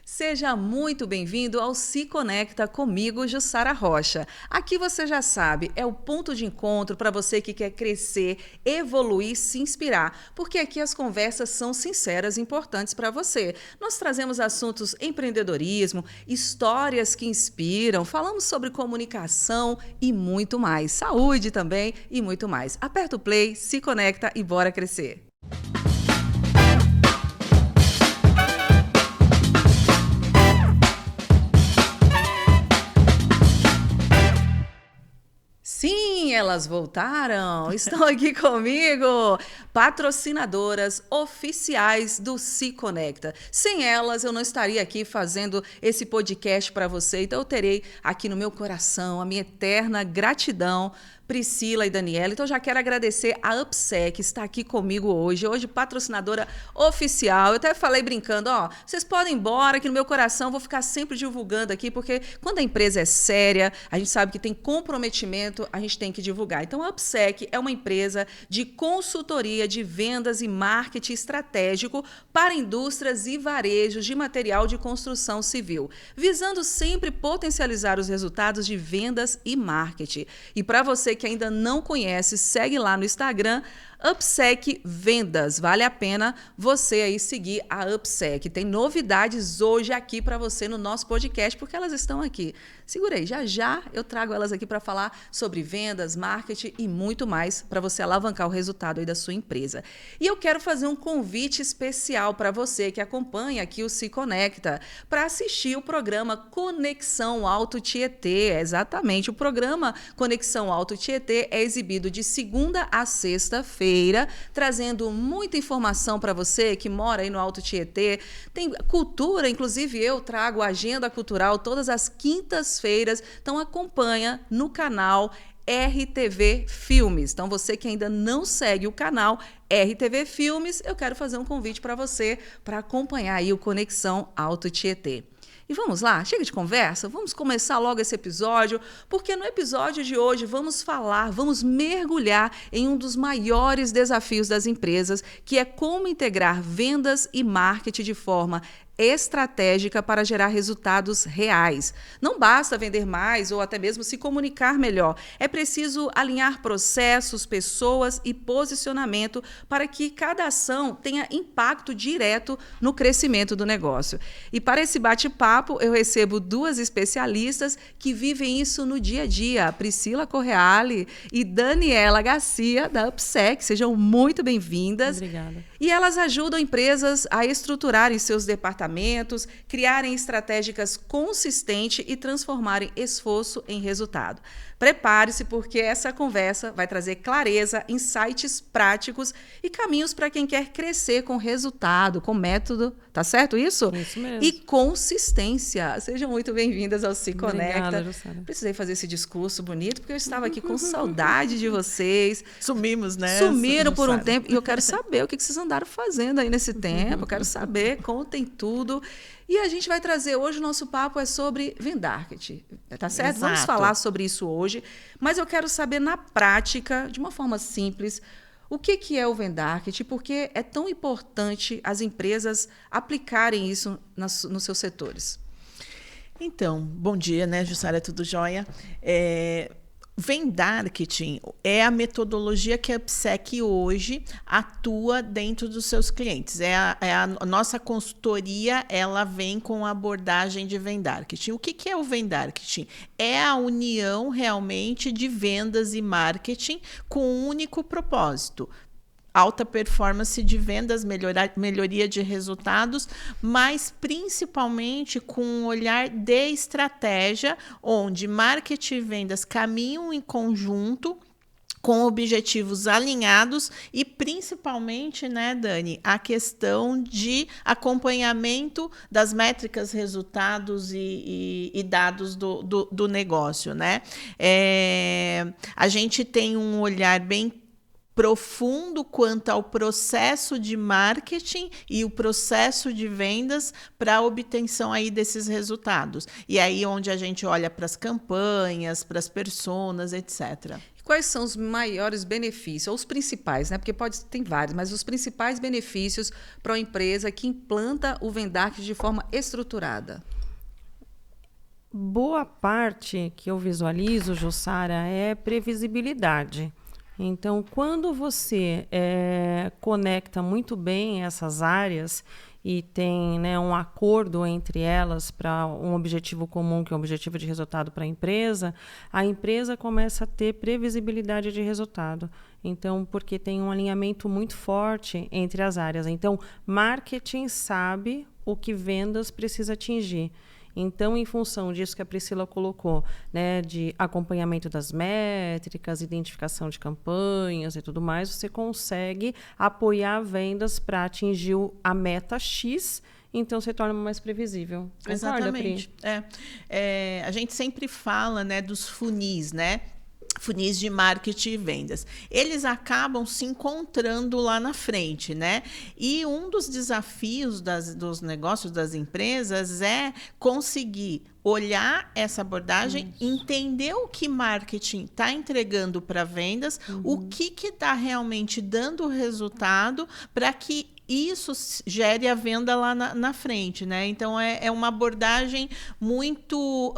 Seja muito bem-vindo ao Se Conecta comigo, Jussara Rocha. Aqui você já sabe, é o ponto de encontro para você que quer crescer, evoluir, se inspirar, porque aqui as conversas são sinceras e importantes para você. Nós trazemos assuntos empreendedorismo, histórias que inspiram, falamos sobre comunicação e muito mais. Saúde também e muito mais. Aperta o play, se conecta e bora crescer. Sim, elas voltaram, estão aqui comigo, patrocinadoras oficiais do Se Conecta. Sem elas, eu não estaria aqui fazendo esse podcast para você, então eu terei aqui no meu coração a minha eterna gratidão, Priscila e Daniela. Então, já quero agradecer a Upsec, que está aqui comigo hoje patrocinadora oficial. Eu até falei brincando, vocês podem ir embora, que no meu coração eu vou ficar sempre divulgando aqui, porque quando a empresa é séria, a gente sabe que tem comprometimento, a gente tem que divulgar. Então, a Upsec é uma empresa de consultoria de vendas e marketing estratégico para indústrias e varejos de material de construção civil, visando sempre potencializar os resultados de vendas e marketing. E para você que ainda não conhece, segue lá no Instagram, Upsec Vendas. Vale a pena você aí seguir a Upsec. Tem novidades hoje aqui para você no nosso podcast, porque elas estão aqui. Segura aí, já eu trago elas aqui para falar sobre vendas, marketing e muito mais para você alavancar o resultado aí da sua empresa. E eu quero fazer um convite especial para você que acompanha aqui o Se Conecta para assistir o programa Conexão Alto Tietê. Exatamente, o programa Conexão Alto Tietê é exibido de segunda a sexta-feira, trazendo muita informação para você que mora aí no Alto Tietê. Tem cultura, inclusive eu trago a agenda cultural todas as quintas-feiras, então acompanha no canal RTV Filmes. Então, você que ainda não segue o canal RTV Filmes, eu quero fazer um convite para você para acompanhar aí o Conexão Alto Tietê. E vamos lá, chega de conversa, vamos começar logo esse episódio, porque no episódio de hoje vamos mergulhar em um dos maiores desafios das empresas, que é como integrar vendas e marketing de forma estratégica para gerar resultados reais. Não basta vender mais ou até mesmo se comunicar melhor. É preciso alinhar processos, pessoas e posicionamento para que cada ação tenha impacto direto no crescimento do negócio. E para esse bate-papo, eu recebo duas especialistas que vivem isso no dia a dia, Priscila Correale e Daniela Garcia, da Upsec. Sejam muito bem-vindas. Obrigada. E elas ajudam empresas a estruturarem seus departamentos, criarem estratégicas consistentes e transformarem esforço em resultado. Prepare-se, porque essa conversa vai trazer clareza, insights práticos e caminhos para quem quer crescer com resultado, com método, tá certo isso? Isso mesmo. E consistência. Sejam muito bem-vindas ao Se Conecta. Obrigada, Jussara. Precisei fazer esse discurso bonito, porque eu estava aqui com saudade de vocês. Sumimos, né? Sumiram por um tempo, e eu quero saber o que vocês andaram fazendo aí nesse tempo, eu quero saber, contem tudo. E a gente vai trazer hoje, o nosso papo é sobre Vendarket, tá certo? Exato. Vamos falar sobre isso hoje, mas eu quero saber na prática, de uma forma simples, o que é o Vendarket e por que é tão importante as empresas aplicarem isso nos seus setores. Então, bom dia, né, Jussara? Tudo jóia? Vendarketing é a metodologia que a Upsec hoje atua dentro dos seus clientes. A nossa consultoria, ela vem com a abordagem de Vendarketing. O que é o Vendarketing? É a união realmente de vendas e marketing com um único propósito: alta performance de vendas, melhoria de resultados, mas principalmente com um olhar de estratégia, onde marketing e vendas caminham em conjunto, com objetivos alinhados e principalmente, né, Dani, a questão de acompanhamento das métricas, resultados e dados do negócio, né? A gente tem um olhar bem profundo quanto ao processo de marketing e o processo de vendas para a obtenção aí desses resultados. E aí onde a gente olha para as campanhas, para as personas, etc. Quais são os maiores benefícios, ou os principais, né? Porque tem vários, mas os principais benefícios para uma empresa que implanta o Vendark de forma estruturada? Boa parte que eu visualizo, Jussara, é previsibilidade. Então, quando você conecta muito bem essas áreas e tem, né, um acordo entre elas para um objetivo comum, que é o objetivo de resultado para a empresa começa a ter previsibilidade de resultado. Então, porque tem um alinhamento muito forte entre as áreas. Então, marketing sabe o que vendas precisa atingir. Então, em função disso que a Priscila colocou, né, de acompanhamento das métricas, identificação de campanhas e tudo mais, você consegue apoiar vendas para atingir a meta X, então você torna mais previsível. Concorda, Exatamente. Pri? A gente sempre fala, né, dos funis, né? Funis de marketing e vendas. Eles acabam se encontrando lá na frente, né? E um dos desafios dos negócios das empresas é conseguir olhar essa abordagem, entender o que marketing está entregando para vendas, o que está realmente dando resultado para que isso gere a venda lá na frente, né? Então, é uma abordagem muito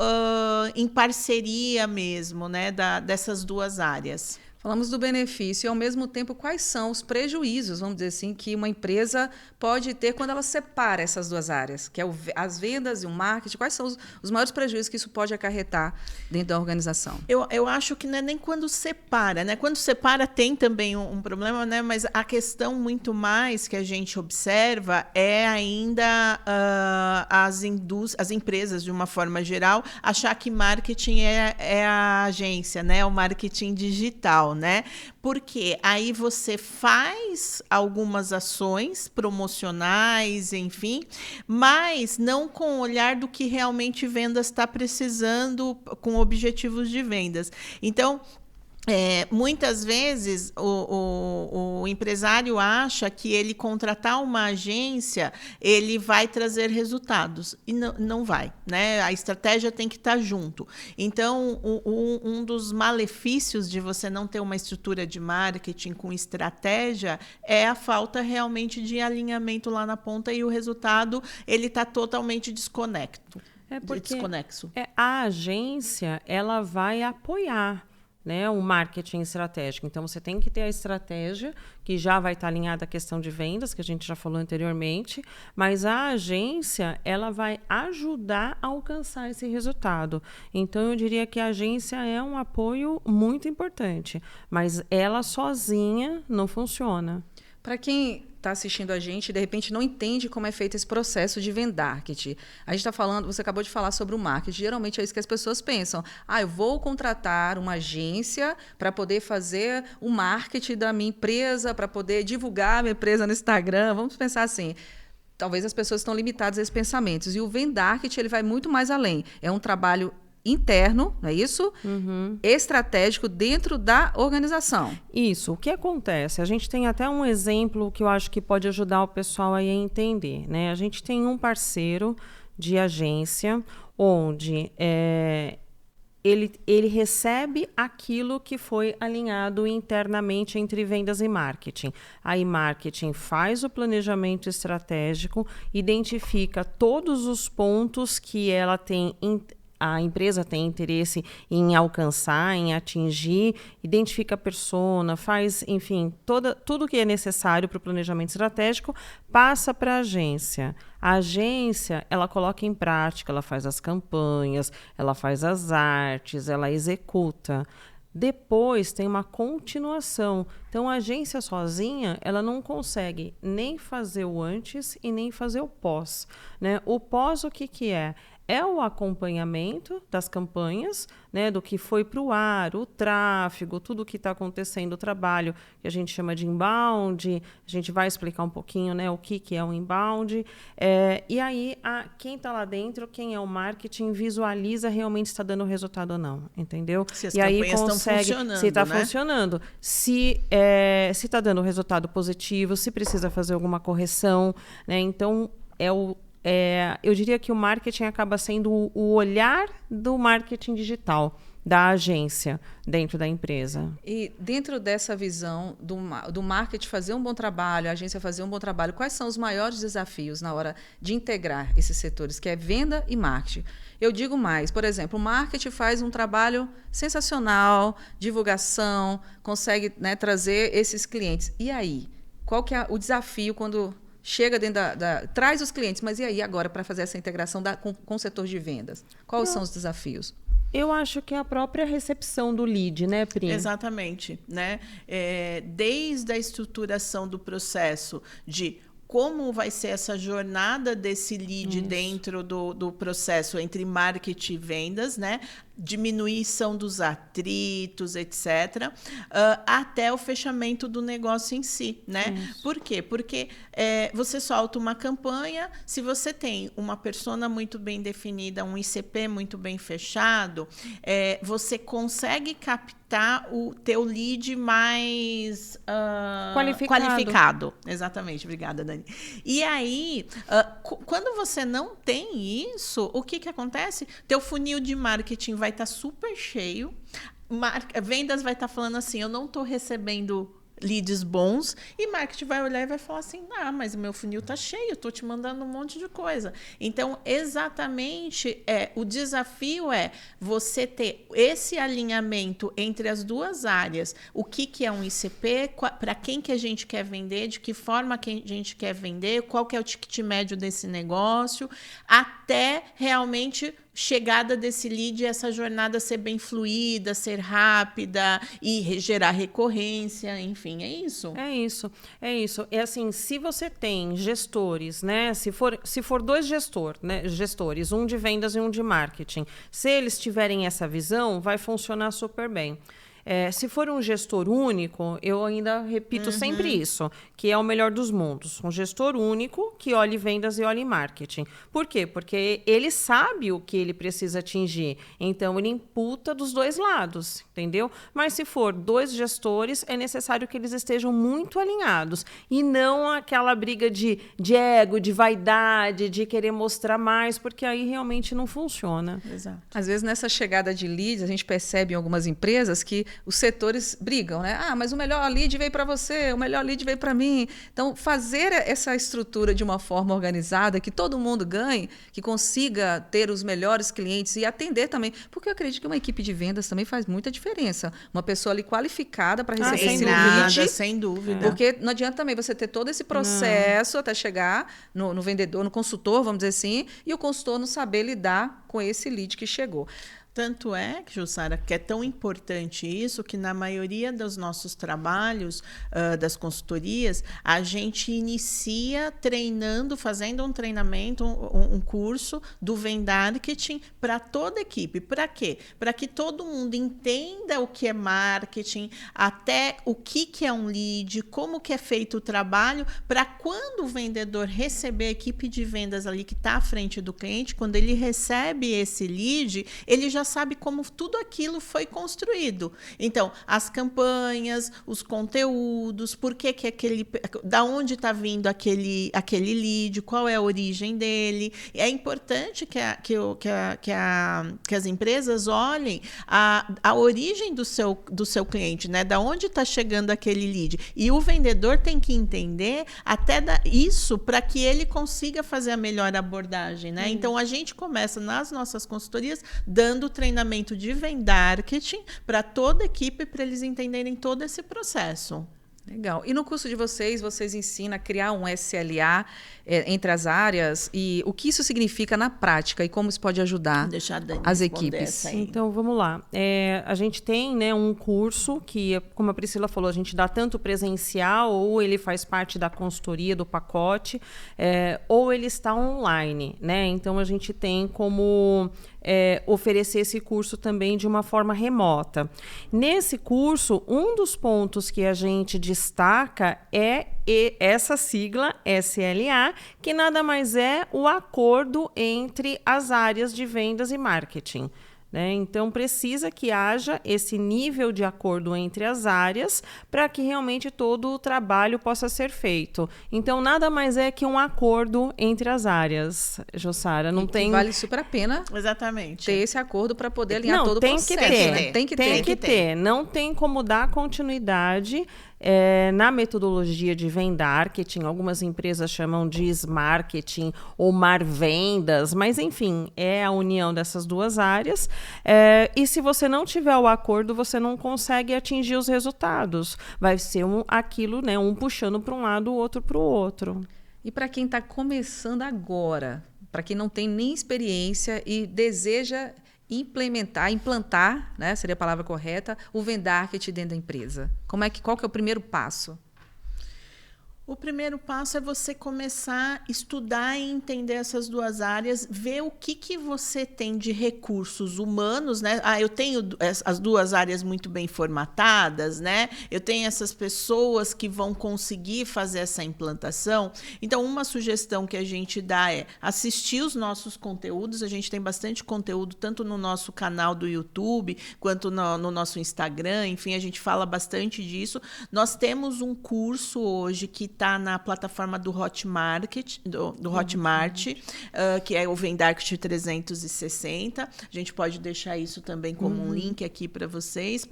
em parceria mesmo, né? Dessas duas áreas. Falamos do benefício e, ao mesmo tempo, quais são os prejuízos, vamos dizer assim, que uma empresa pode ter quando ela separa essas duas áreas, que é as vendas e o marketing. Quais são os maiores prejuízos que isso pode acarretar dentro da organização? Eu acho que não é nem quando separa, né? Quando separa tem também um problema, né? Mas a questão muito mais que a gente observa é ainda as empresas, de uma forma geral, achar que marketing é a agência, né? O marketing digital, né? Porque aí você faz algumas ações promocionais, enfim, mas não com o olhar do que realmente vendas está precisando, com objetivos de vendas. Então, muitas vezes o empresário acha que ele contratar uma agência, ele vai trazer resultados. E não vai, né? A estratégia tem que estar junto. Então, um dos malefícios de você não ter uma estrutura de marketing com estratégia é a falta realmente de alinhamento lá na ponta e o resultado ele está totalmente desconexo. A agência ela vai apoiar, né, o marketing estratégico. Então, você tem que ter a estratégia, que já vai estar alinhada à questão de vendas, que a gente já falou anteriormente, mas a agência ela vai ajudar a alcançar esse resultado. Então, eu diria que a agência é um apoio muito importante, mas ela sozinha não funciona. Para quem está assistindo a gente, de repente não entende como é feito esse processo de vendarketing. A gente está falando, você acabou de falar sobre o marketing. Geralmente é isso que as pessoas pensam. Eu vou contratar uma agência para poder fazer o marketing da minha empresa, para poder divulgar a minha empresa no Instagram. Vamos pensar assim. Talvez as pessoas estão limitadas a esses pensamentos. E o vendarketing ele vai muito mais além. É um trabalho interno, não é isso? Estratégico dentro da organização. Isso. O que acontece? A gente tem até um exemplo que eu acho que pode ajudar o pessoal aí a entender, né? A gente tem um parceiro de agência onde ele recebe aquilo que foi alinhado internamente entre vendas e marketing. Aí marketing faz o planejamento estratégico, identifica todos os pontos que a empresa tem interesse em alcançar, em atingir, identifica a persona, faz, enfim, tudo que é necessário para o planejamento estratégico, passa para a agência. A agência, ela coloca em prática, ela faz as campanhas, ela faz as artes, ela executa. Depois tem uma continuação. Então, a agência sozinha, ela não consegue nem fazer o antes e nem fazer o pós, né? O pós, o que é? É o acompanhamento das campanhas, né, do que foi para o ar, o tráfego, tudo o que está acontecendo, o trabalho que a gente chama de inbound. A gente vai explicar um pouquinho, né, o que é o inbound. E aí, quem está lá dentro, quem é o marketing, visualiza realmente se está dando resultado ou não, entendeu? Se as campanhas estão funcionando, se está funcionando, se está dando resultado positivo, se precisa fazer alguma correção, né? Então, eu diria que o marketing acaba sendo o olhar do marketing digital, da agência dentro da empresa. E dentro dessa visão do marketing fazer um bom trabalho, a agência fazer um bom trabalho, quais são os maiores desafios na hora de integrar esses setores, que é venda e marketing? Eu digo mais, por exemplo, o marketing faz um trabalho sensacional, divulgação, consegue, né, trazer esses clientes. E aí? Qual que é o desafio quando chega dentro traz os clientes, mas e aí agora para fazer essa integração com o setor de vendas? Quais são os desafios? Eu acho que é a própria recepção do lead, né, Pri? Exatamente, né? Desde a estruturação do processo de como vai ser essa jornada desse lead dentro do processo entre marketing e vendas, né? Diminuição dos atritos, etc., até o fechamento do negócio em si, né? Por quê? Porque você solta uma campanha, se você tem uma persona muito bem definida, um ICP muito bem fechado, você consegue captar o teu lead mais qualificado. Exatamente, obrigada, Dani. E aí, quando você não tem isso, o que acontece? Teu funil de marketing vai estar super cheio, vendas vai estar falando assim, eu não estou recebendo leads bons, e marketing vai olhar e vai falar assim, mas o meu funil está cheio, eu estou te mandando um monte de coisa. Então, exatamente, o desafio é você ter esse alinhamento entre as duas áreas, o que é um ICP, para quem que a gente quer vender, de que forma que a gente quer vender, qual que é o ticket médio desse negócio, até realmente chegada desse lead, essa jornada ser bem fluida, ser rápida e gerar recorrência, enfim, é isso. É isso. É assim, se você tem gestores, né? Se for dois gestores, um de vendas e um de marketing, se eles tiverem essa visão, vai funcionar super bem. Se for um gestor único, eu ainda repito sempre isso, que é o melhor dos mundos. Um gestor único que olhe vendas e olhe marketing. Por quê? Porque ele sabe o que ele precisa atingir. Então, ele imputa dos dois lados, entendeu? Mas se for dois gestores, é necessário que eles estejam muito alinhados. E não aquela briga de ego, de vaidade, de querer mostrar mais, porque aí realmente não funciona. Exato. Às vezes, nessa chegada de leads, a gente percebe em algumas empresas que os setores brigam, né? Mas o melhor lead veio para você, o melhor lead veio para mim. Então, fazer essa estrutura de uma forma organizada, que todo mundo ganhe, que consiga ter os melhores clientes e atender também. Porque eu acredito que uma equipe de vendas também faz muita diferença. Uma pessoa ali qualificada para receber esse lead. Sem dúvida. Porque não adianta também você ter todo esse processo até chegar no vendedor, no consultor, vamos dizer assim, e o consultor não saber lidar com esse lead que chegou. Tanto é, Jussara, que é tão importante isso, que na maioria dos nossos trabalhos, das consultorias, a gente inicia fazendo um treinamento, um curso do Vendarketing para toda a equipe. Para quê? Para que todo mundo entenda o que é marketing, até o que é um lead, como que é feito o trabalho, para quando o vendedor receber a equipe de vendas ali que está à frente do cliente, quando ele recebe esse lead, ele já sabe como tudo aquilo foi construído. Então, as campanhas, os conteúdos, por que da onde está vindo aquele lead, qual é a origem dele. É importante que as empresas olhem a origem do seu cliente, né? Da onde está chegando aquele lead. E o vendedor tem que entender até isso para que ele consiga fazer a melhor abordagem, né? Então, a gente começa nas nossas consultorias dando treinamento de Vendarketing para toda a equipe, para eles entenderem todo esse processo. Legal. E no curso de vocês ensinam a criar um SLA entre as áreas e o que isso significa na prática e como isso pode ajudar as equipes? Então, vamos lá. A gente tem, né, um curso que, como a Priscila falou, a gente dá tanto presencial, ou ele faz parte da consultoria, do pacote, ou ele está online, né? Então, a gente tem como oferecer esse curso também de uma forma remota. Nesse curso, um dos pontos que a gente destaca é essa sigla SLA, que nada mais é o acordo entre as áreas de vendas e marketing. né? Então, precisa que haja esse nível de acordo entre as áreas para que realmente todo o trabalho possa ser feito. Então, nada mais é que um acordo entre as áreas, Jussara. Não tem... Vale super a pena Exatamente. ter esse acordo para poder alinhar todo o tem processo. Que ter, né? Tem que ter. Não tem como dar continuidade na metodologia de vendarketing. Algumas empresas chamam de SMarketing ou marvendas, mas enfim, é a união dessas duas áreas. E se você não tiver o acordo, você não consegue atingir os resultados. Vai ser aquilo, né, um puxando para um lado, o outro para o outro. E para quem está começando agora, para quem não tem nem experiência e deseja implantar, né, seria a palavra correta, o vendarketing dentro da empresa. Qual que é o primeiro passo? O primeiro passo é você começar a estudar e entender essas duas áreas, ver o que você tem de recursos humanos, né? Eu tenho as duas áreas muito bem formatadas, né? Eu tenho essas pessoas que vão conseguir fazer essa implantação. Então, uma sugestão que a gente dá é assistir os nossos conteúdos. A gente tem bastante conteúdo, tanto no nosso canal do YouTube, quanto no nosso Instagram. Enfim, a gente fala bastante disso. Nós temos um curso hoje que está na plataforma do Hotmart, que é o Vendarketing 360. A gente pode deixar isso também como um link aqui para vocês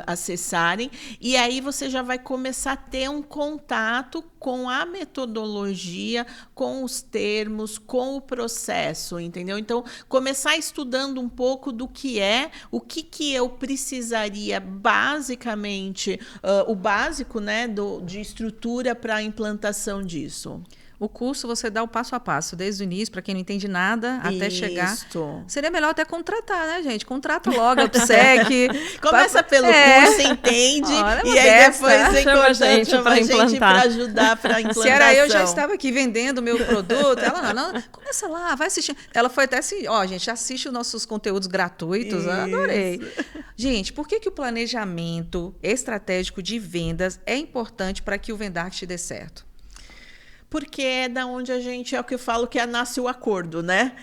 acessarem. E aí você já vai começar a ter um contato com a metodologia, com os termos, com o processo, entendeu? Então, começar estudando um pouco do que o que eu precisaria basicamente, o básico, né, de estrutura para a implantação disso. O curso você dá o passo a passo, desde o início, para quem não entende nada, até chegar. Seria melhor até contratar, né, gente? Contrata logo a PSEC. Começa pelo curso, entende? E aí depois chama a gente para ajudar para a implantação. Se era eu, já estava aqui vendendo o meu produto. Ela, não, começa lá, vai assistir. Ela foi até assim, gente, assiste os nossos conteúdos gratuitos. Adorei. Gente, por que o planejamento estratégico de vendas é importante para que o vendarketing dê certo? Porque é da onde a gente, é o que eu falo que nasce o acordo, né?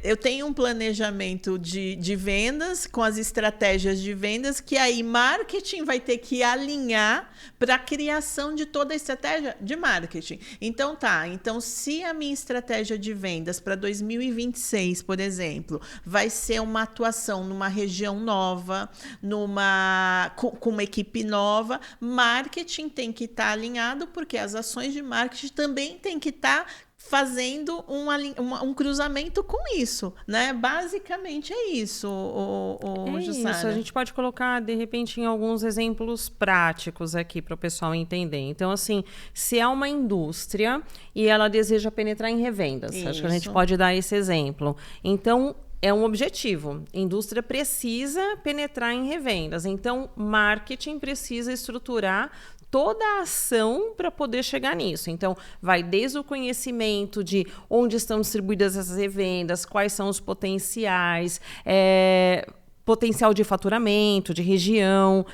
Eu tenho um planejamento de vendas com as estratégias de vendas que aí marketing vai ter que alinhar para a criação de toda a estratégia de marketing. Então se a minha estratégia de vendas para 2026, por exemplo, vai ser uma atuação numa região nova, com uma equipe nova, marketing tem que estar alinhado, porque as ações de marketing também tem que estar fazendo um cruzamento com isso, né? Basicamente é isso, Jussara. Isso, a gente pode colocar, de repente, em alguns exemplos práticos aqui para o pessoal entender. Então, assim, se é uma indústria e ela deseja penetrar em revendas, acho que a gente pode dar esse exemplo. Então, é um objetivo. A indústria precisa penetrar em revendas. Então, marketing precisa estruturar toda a ação para poder chegar nisso. Então, vai desde o conhecimento de onde estão distribuídas essas revendas, quais são os potenciais, potencial de faturamento, de região,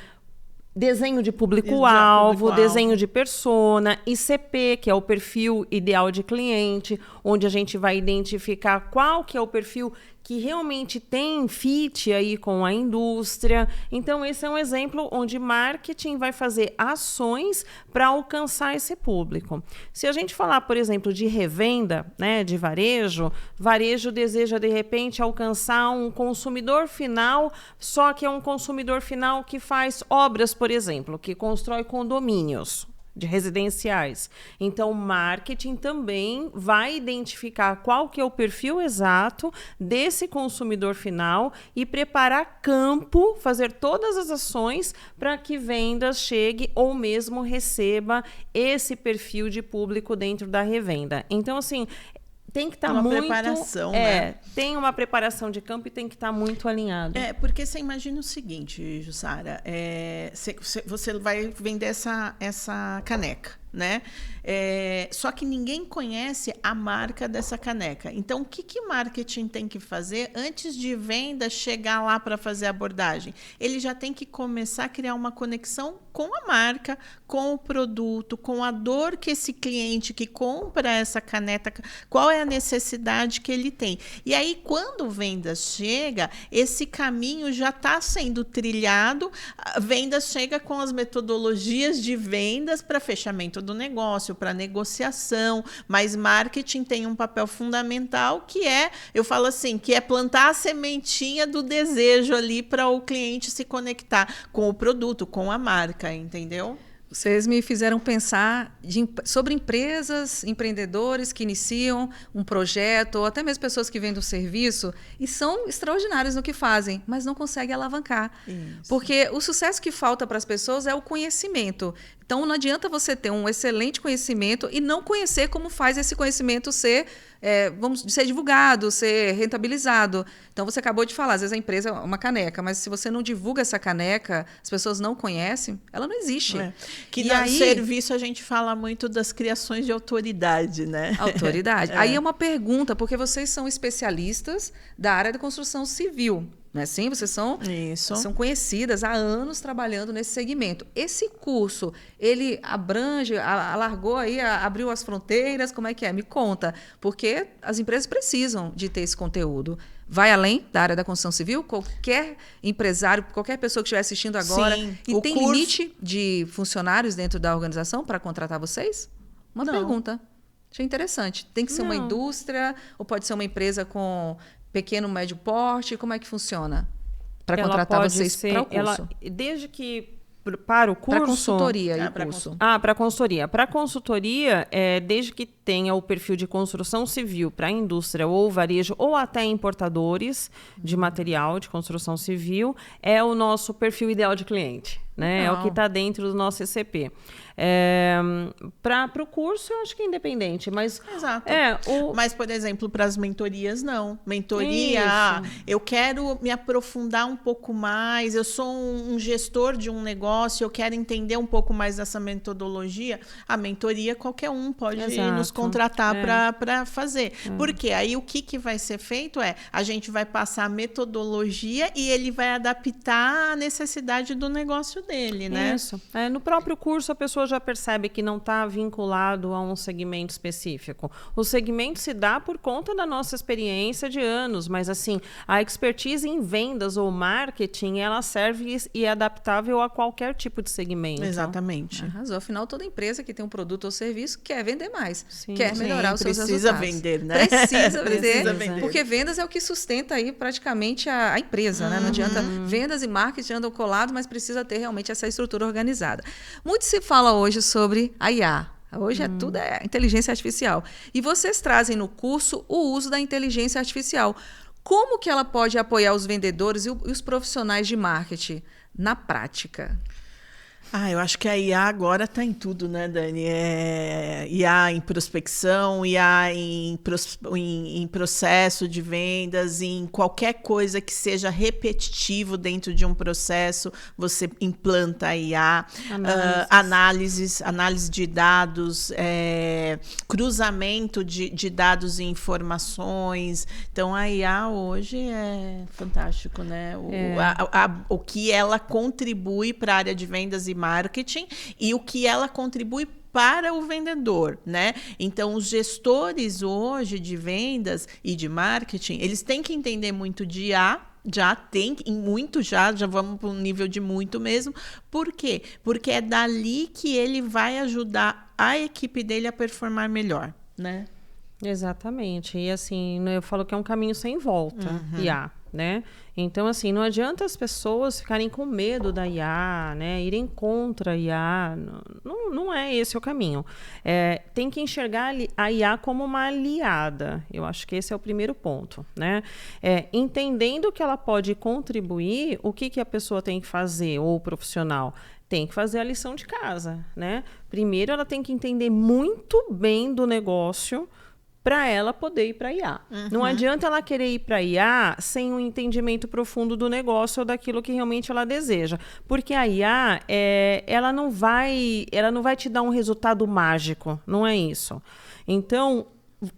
desenho de público-alvo, desenho de persona, ICP, que é o perfil ideal de cliente, onde a gente vai identificar qual que é o perfil que realmente tem fit aí com a indústria. Então, esse é um exemplo onde marketing vai fazer ações para alcançar esse público. Se a gente falar, por exemplo, de revenda, né, de varejo deseja, de repente, alcançar um consumidor final, só que é um consumidor final que faz obras, por exemplo, que constrói condomínios de residenciais. Então, o marketing também vai identificar qual que é o perfil exato desse consumidor final e preparar campo, fazer todas as ações para que vendas chegue ou mesmo receba esse perfil de público dentro da revenda. Então, assim, tem que estar muito... preparação, né? Tem uma preparação de campo e tem que estar muito alinhado. Porque você imagina o seguinte, Jussara, você vai vender essa caneca, né? Só que ninguém conhece a marca dessa caneca. Então, o que marketing tem que fazer antes de venda chegar lá para fazer a abordagem? Ele já tem que começar a criar uma conexão com a marca, com o produto, com a dor que esse cliente que compra essa caneta, qual é a necessidade que ele tem. E aí, quando vendas chega, esse caminho já está sendo trilhado, a vendas chega com as metodologias de vendas para fechamento do negócio, para negociação, mas marketing tem um papel fundamental que eu falo assim, que é plantar a sementinha do desejo ali para o cliente se conectar com o produto, com a marca, entendeu? Vocês me fizeram pensar sobre empresas, empreendedores que iniciam um projeto, ou até mesmo pessoas que vendem um serviço e são extraordinários no que fazem, mas não conseguem alavancar. Isso. Porque o sucesso que falta para as pessoas é o conhecimento. Então, não adianta você ter um excelente conhecimento e não conhecer como faz esse conhecimento ser divulgado, ser rentabilizado. Então, você acabou de falar, às vezes a empresa é uma caneca, mas se você não divulga essa caneca, as pessoas não conhecem, ela não existe. Que no serviço a gente fala muito das criações de autoridade, né? Autoridade. Aí é uma pergunta, porque vocês são especialistas da área da construção civil. Não é assim? Vocês são conhecidas há anos trabalhando nesse segmento. Esse curso, ele abrange, alargou aí, abriu as fronteiras, como é que é? Me conta. Porque as empresas precisam de ter esse conteúdo. Vai além da área da construção civil? Qualquer empresário, qualquer pessoa que estiver assistindo agora. Sim, e tem limite de funcionários dentro da organização para contratar vocês? Uma pergunta. Achei interessante. Tem que ser uma indústria ou pode ser uma empresa com pequeno, médio porte? Como é que funciona para contratar vocês para o curso? Desde que para o curso... Para consultoria e curso. Para consultoria. Para consultoria, desde que tenha o perfil de construção civil para indústria ou varejo, ou até importadores de material de construção civil, é o nosso perfil ideal de cliente. Né? É o que está dentro do nosso ECP. Para o curso, eu acho que é independente. Mas, exato. Mas, por exemplo, para as mentorias, não. Mentoria, eu quero me aprofundar um pouco mais, eu sou um gestor de um negócio, eu quero entender um pouco mais dessa metodologia. A mentoria, qualquer um pode nos contratar para fazer. Porque aí o que vai ser feito a gente vai passar a metodologia e ele vai adaptar a necessidade do negócio dele, né? Isso. No próprio curso, a pessoa já percebe que não está vinculado a um segmento específico. O segmento se dá por conta da nossa experiência de anos, mas assim, a expertise em vendas ou marketing, ela serve e é adaptável a qualquer tipo de segmento. Exatamente. Arrasou. Afinal, toda empresa que tem um produto ou serviço quer vender mais, quer melhorar os seus resultados. Precisa vender, né? Precisa vender, porque vendas é o que sustenta aí praticamente a empresa, né? Não adianta, vendas e marketing andam colados, mas precisa ter realmente essa estrutura organizada. Muito se fala hoje sobre a IA. Hoje tudo é inteligência artificial. E vocês trazem no curso o uso da inteligência artificial. Como que ela pode apoiar os vendedores e os profissionais de marketing na prática? Eu acho que a IA agora está em tudo, né, Dani? IA em prospecção, IA em processo de vendas, em qualquer coisa que seja repetitivo dentro de um processo, você implanta a IA. Análise de dados, cruzamento de dados e informações. Então, a IA hoje é fantástico, né? O que ela contribui para a área de vendas e marketing e o que ela contribui para o vendedor, né? Então, os gestores hoje de vendas e de marketing, eles têm que entender muito de IA, já vamos para um nível de muito mesmo. Por quê? Porque é dali que ele vai ajudar a equipe dele a performar melhor, né? Exatamente. E assim, eu falo que é um caminho sem volta, IA, né? Então, assim, não adianta as pessoas ficarem com medo da IA, né? Irem contra a IA. Não é esse o caminho. Tem que enxergar a IA como uma aliada. Eu acho que esse é o primeiro ponto, né? Entendendo que ela pode contribuir, o que a pessoa tem que fazer, ou o profissional? Tem que fazer a lição de casa, né? Primeiro, ela tem que entender muito bem do negócio para ela poder ir para a IA. Não adianta ela querer ir para a IA sem um entendimento profundo do negócio ou daquilo que realmente ela deseja. Porque a IA, ela não vai te dar um resultado mágico, não é isso. Então,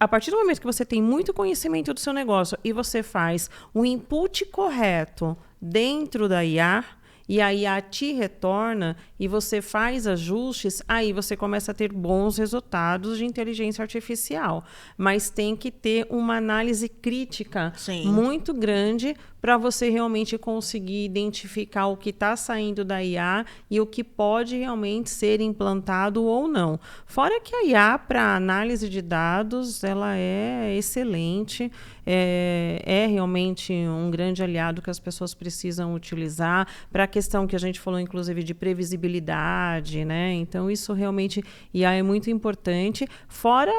a partir do momento que você tem muito conhecimento do seu negócio e você faz o input correto dentro da IA, e a IA te retorna e você faz ajustes, aí você começa a ter bons resultados de inteligência artificial. Mas tem que ter uma análise crítica muito grande para você realmente conseguir identificar o que está saindo da IA e o que pode realmente ser implantado ou não. Fora que a IA, para análise de dados, ela é excelente, é realmente um grande aliado que as pessoas precisam utilizar para a questão que a gente falou, inclusive, de previsibilidade, né? Então, isso realmente, IA é muito importante, fora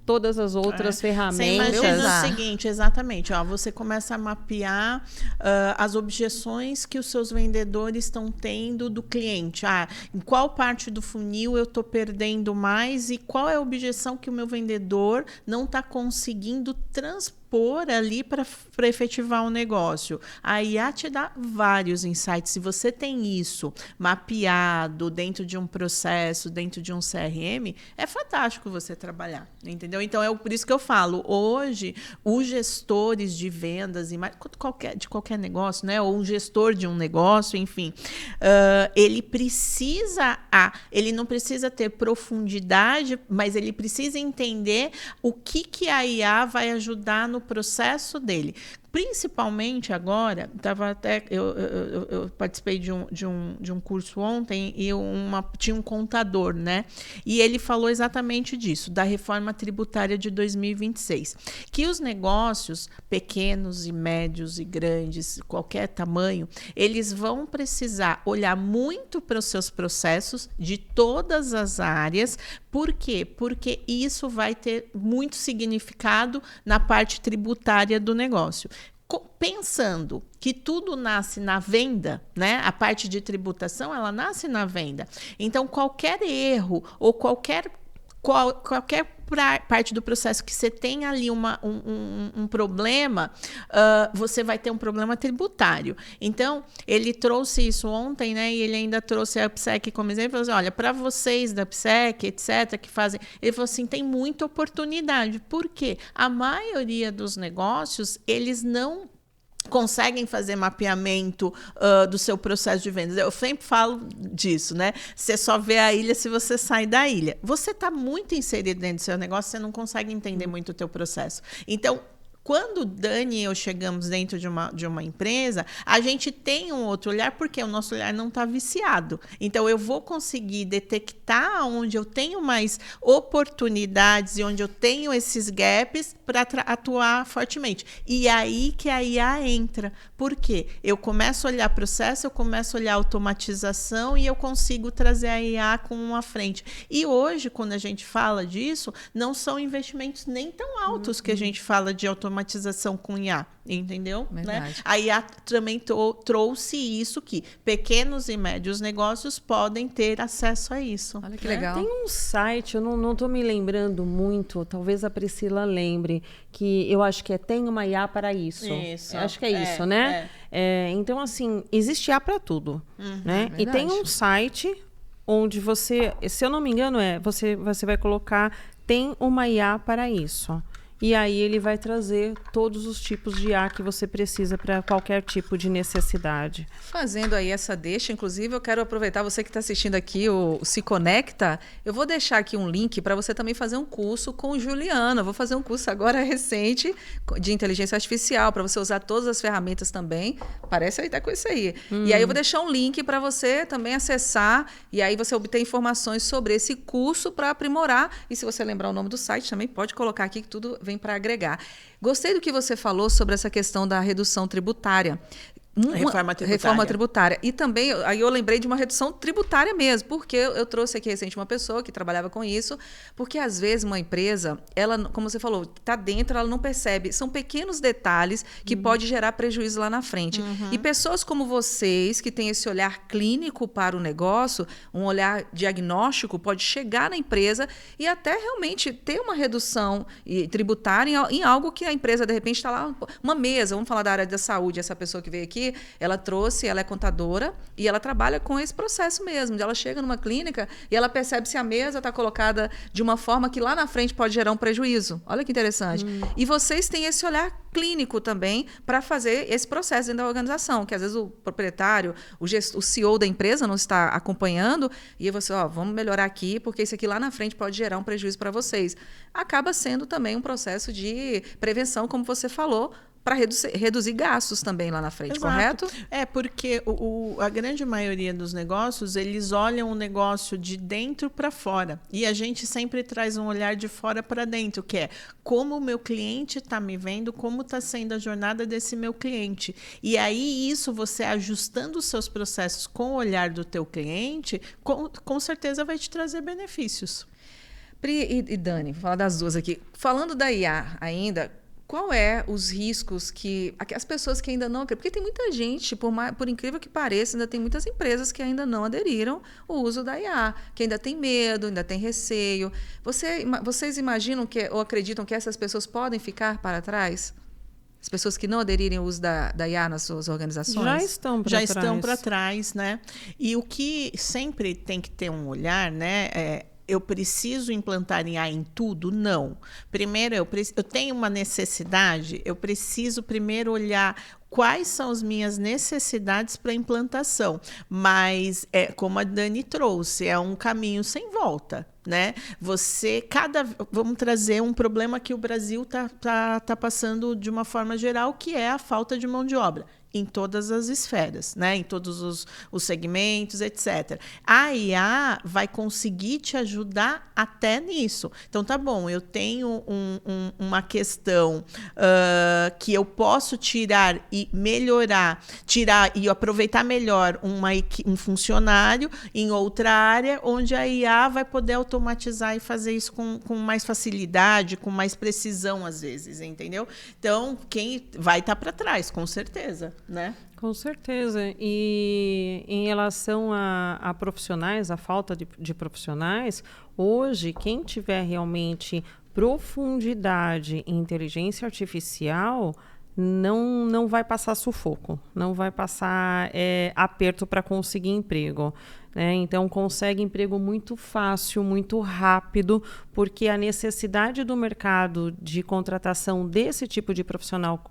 todas as outras ferramentas. Você imagina o seguinte, exatamente, você começa a mapear as objeções que os seus vendedores estão tendo do cliente. Em qual parte do funil eu estou perdendo mais e qual é a objeção que o meu vendedor não está conseguindo transpor ali para efetivar um negócio. A IA te dá vários insights. Se você tem isso mapeado dentro de um processo, dentro de um CRM, é fantástico você trabalhar, entendeu? Então, por isso que eu falo, hoje, os gestores de vendas de qualquer negócio, né? Ou um gestor de um negócio, enfim, ele não precisa ter profundidade, mas ele precisa entender o que a IA vai ajudar no processo dele. Principalmente agora, eu participei de um curso ontem e tinha um contador, né? E ele falou exatamente disso, da reforma tributária de 2026. Que os negócios pequenos e médios e grandes, qualquer tamanho, eles vão precisar olhar muito para os seus processos de todas as áreas. Por quê? Porque isso vai ter muito significado na parte tributária do negócio. Pensando que tudo nasce na venda, né? A parte de tributação, ela nasce na venda. Então, qualquer erro ou qualquer parte do processo que você tem ali um problema, você vai ter um problema tributário. Então, ele trouxe isso ontem, né? E ele ainda trouxe a PSEC como exemplo. Ele falou assim, olha, para vocês da PSEC, etc., que fazem... Ele falou assim, tem muita oportunidade. Por quê? A maioria dos negócios, eles não conseguem fazer mapeamento do seu processo de vendas. Eu sempre falo disso, né? Você só vê a ilha se você sai da ilha. Você está muito inserido dentro do seu negócio, você não consegue entender muito o teu processo. Então, quando o Dani e eu chegamos dentro de uma empresa, a gente tem um outro olhar, porque o nosso olhar não está viciado. Então, eu vou conseguir detectar onde eu tenho mais oportunidades e onde eu tenho esses gaps para atuar fortemente. E aí que a IA entra. Por quê? Eu começo a olhar processo, eu começo a olhar automatização e eu consigo trazer a IA com uma frente. E hoje, quando a gente fala disso, não são investimentos nem tão altos que a gente fala de automatização com IA, entendeu? Né? A IA também trouxe isso que pequenos e médios negócios podem ter acesso a isso. Olha que legal. Tem um site, eu não estou me lembrando muito, talvez a Priscila lembre, que eu acho que tem uma IA para isso. Isso. Acho que é isso, né? Então, assim, existe IA para tudo. Né? E tem um site onde você, se eu não me engano, você vai colocar, tem uma IA para isso. E aí ele vai trazer todos os tipos de IA que você precisa para qualquer tipo de necessidade. Fazendo aí essa deixa, inclusive eu quero aproveitar, você que está assistindo aqui o Se Conecta, eu vou deixar aqui um link para você também fazer um curso com o Juliano. Eu vou fazer um curso agora recente de inteligência artificial, para você usar todas as ferramentas também. Parece aí, tá com isso aí. E aí eu vou deixar um link para você também acessar, e aí você obter informações sobre esse curso para aprimorar. E se você lembrar o nome do site, também pode colocar aqui que tudo vem para agregar. Gostei do que você falou sobre essa questão da redução tributária. Reforma tributária. E também, aí eu lembrei de uma redução tributária mesmo, porque eu trouxe aqui recente uma pessoa que trabalhava com isso, porque às vezes uma empresa, ela, como você falou, está dentro, ela não percebe. São pequenos detalhes que pode gerar prejuízo lá na frente. E pessoas como vocês, que têm esse olhar clínico para o negócio, um olhar diagnóstico, pode chegar na empresa e até realmente ter uma redução tributária em algo que a empresa, de repente, está lá, uma mesa, vamos falar da área da saúde, essa pessoa que veio aqui, ela é contadora e ela trabalha com esse processo mesmo. Ela chega numa clínica e ela percebe se a mesa está colocada de uma forma que lá na frente pode gerar um prejuízo. Olha que interessante. E vocês têm esse olhar clínico também para fazer esse processo dentro da organização, que às vezes o proprietário, o CEO da empresa não está acompanhando, e você, vamos melhorar aqui, porque isso aqui lá na frente pode gerar um prejuízo para vocês. Acaba sendo também um processo de prevenção, como você falou, para reduzir gastos também lá na frente, Exato. correto? Porque a grande maioria dos negócios, eles olham o negócio de dentro para fora. E a gente sempre traz um olhar de fora para dentro, que é como o meu cliente está me vendo, como está sendo a jornada desse meu cliente. E aí, isso você ajustando os seus processos com o olhar do teu cliente, com certeza vai te trazer benefícios. Pri e Dani, vou falar das duas aqui. Falando da IA ainda, qual é os riscos que as pessoas que ainda não acreditam? Porque tem muita gente, por incrível que pareça, ainda tem muitas empresas que ainda não aderiram ao uso da IA, que ainda tem medo, ainda tem receio. Vocês imaginam ou acreditam que essas pessoas podem ficar para trás? As pessoas que não aderirem ao uso da IA nas suas organizações? Já estão para trás, né? E o que sempre tem que ter um olhar, né? Eu preciso implantar IA em tudo? Não. Primeiro, eu tenho uma necessidade, eu preciso primeiro olhar quais são as minhas necessidades para implantação. Mas, como a Dani trouxe, é um caminho sem volta, né? Vamos trazer um problema que o Brasil tá passando de uma forma geral, que é a falta de mão de obra. Em todas as esferas, né? Em todos os segmentos, etc. A IA vai conseguir te ajudar até nisso. Então, tá bom, eu tenho uma questão que eu posso tirar e melhorar, e aproveitar melhor um funcionário em outra área, onde a IA vai poder automatizar e fazer isso com mais facilidade, com mais precisão, às vezes, entendeu? Então, quem vai estar para trás, com certeza. Né? Com certeza. E em relação a profissionais, a falta de profissionais, hoje, quem tiver realmente profundidade em inteligência artificial não vai passar sufoco, não vai passar aperto para conseguir emprego. Né? Então, consegue emprego muito fácil, muito rápido, porque a necessidade do mercado de contratação desse tipo de profissional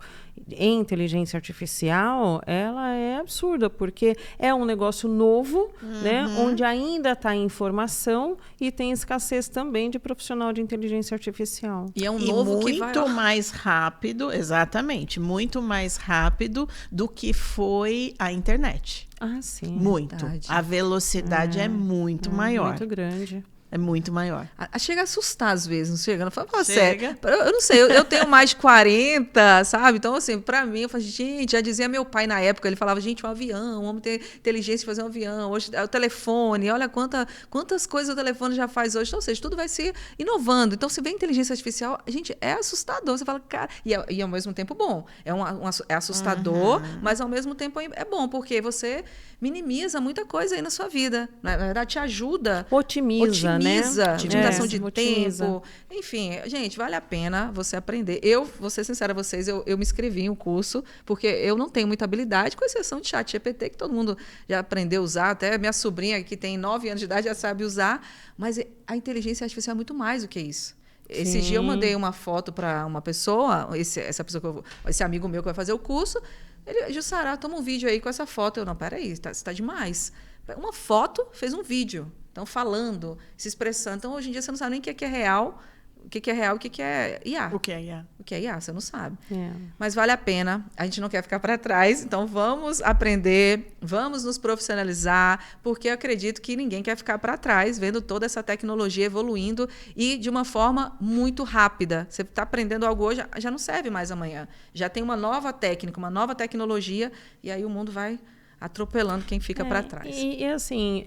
em inteligência artificial, ela é absurda, porque é um negócio novo, né? Onde ainda está em formação e tem escassez também de profissional de inteligência artificial. E é um novo que vai... muito mais rápido, exatamente, muito mais rápido do que foi a internet. Ah, sim. Muito. Verdade. A velocidade é muito maior. Muito grande. É muito maior. Chega a assustar às vezes, não chega? Não fala Chega. sério. Eu não sei, eu tenho mais de 40, sabe? Então, assim, pra mim, eu falo, gente, já dizia meu pai na época, ele falava, gente, um avião, vamos ter inteligência de fazer um avião. Hoje, o telefone, olha quantas coisas o telefone já faz hoje. Então, ou seja, tudo vai se inovando. Então, se vem inteligência artificial, gente, é assustador. Você fala, cara, e ao mesmo tempo bom. É assustador, mas ao mesmo tempo é bom, porque você minimiza muita coisa aí na sua vida. Na verdade, te ajuda. Otimiza, né? Otimização de otimiza. tempo. Enfim, gente, vale a pena você aprender. Eu, vou ser sincera a vocês, eu me inscrevi em um curso, porque eu não tenho muita habilidade, com exceção de ChatGPT, que todo mundo já aprendeu a usar, até minha sobrinha, que tem 9 anos de idade, já sabe usar. Mas a inteligência artificial é muito mais do que isso. Esse dia eu mandei uma foto para uma pessoa, esse amigo meu que vai fazer o curso, ele, Jussara, toma um vídeo aí com essa foto. Eu, não, peraí, isso tá demais. Uma foto fez um vídeo. Então, falando, se expressando. Então, hoje em dia, você não sabe nem o que é real, o que é real, o que é IA. O que é IA? O que é IA, você não sabe. É. Mas vale a pena, a gente não quer ficar para trás, então vamos aprender, vamos nos profissionalizar, porque eu acredito que ninguém quer ficar para trás, vendo toda essa tecnologia evoluindo e de uma forma muito rápida. Você está aprendendo algo hoje, já não serve mais amanhã. Já tem uma nova técnica, uma nova tecnologia, e aí o mundo vai atropelando quem fica para trás. E assim,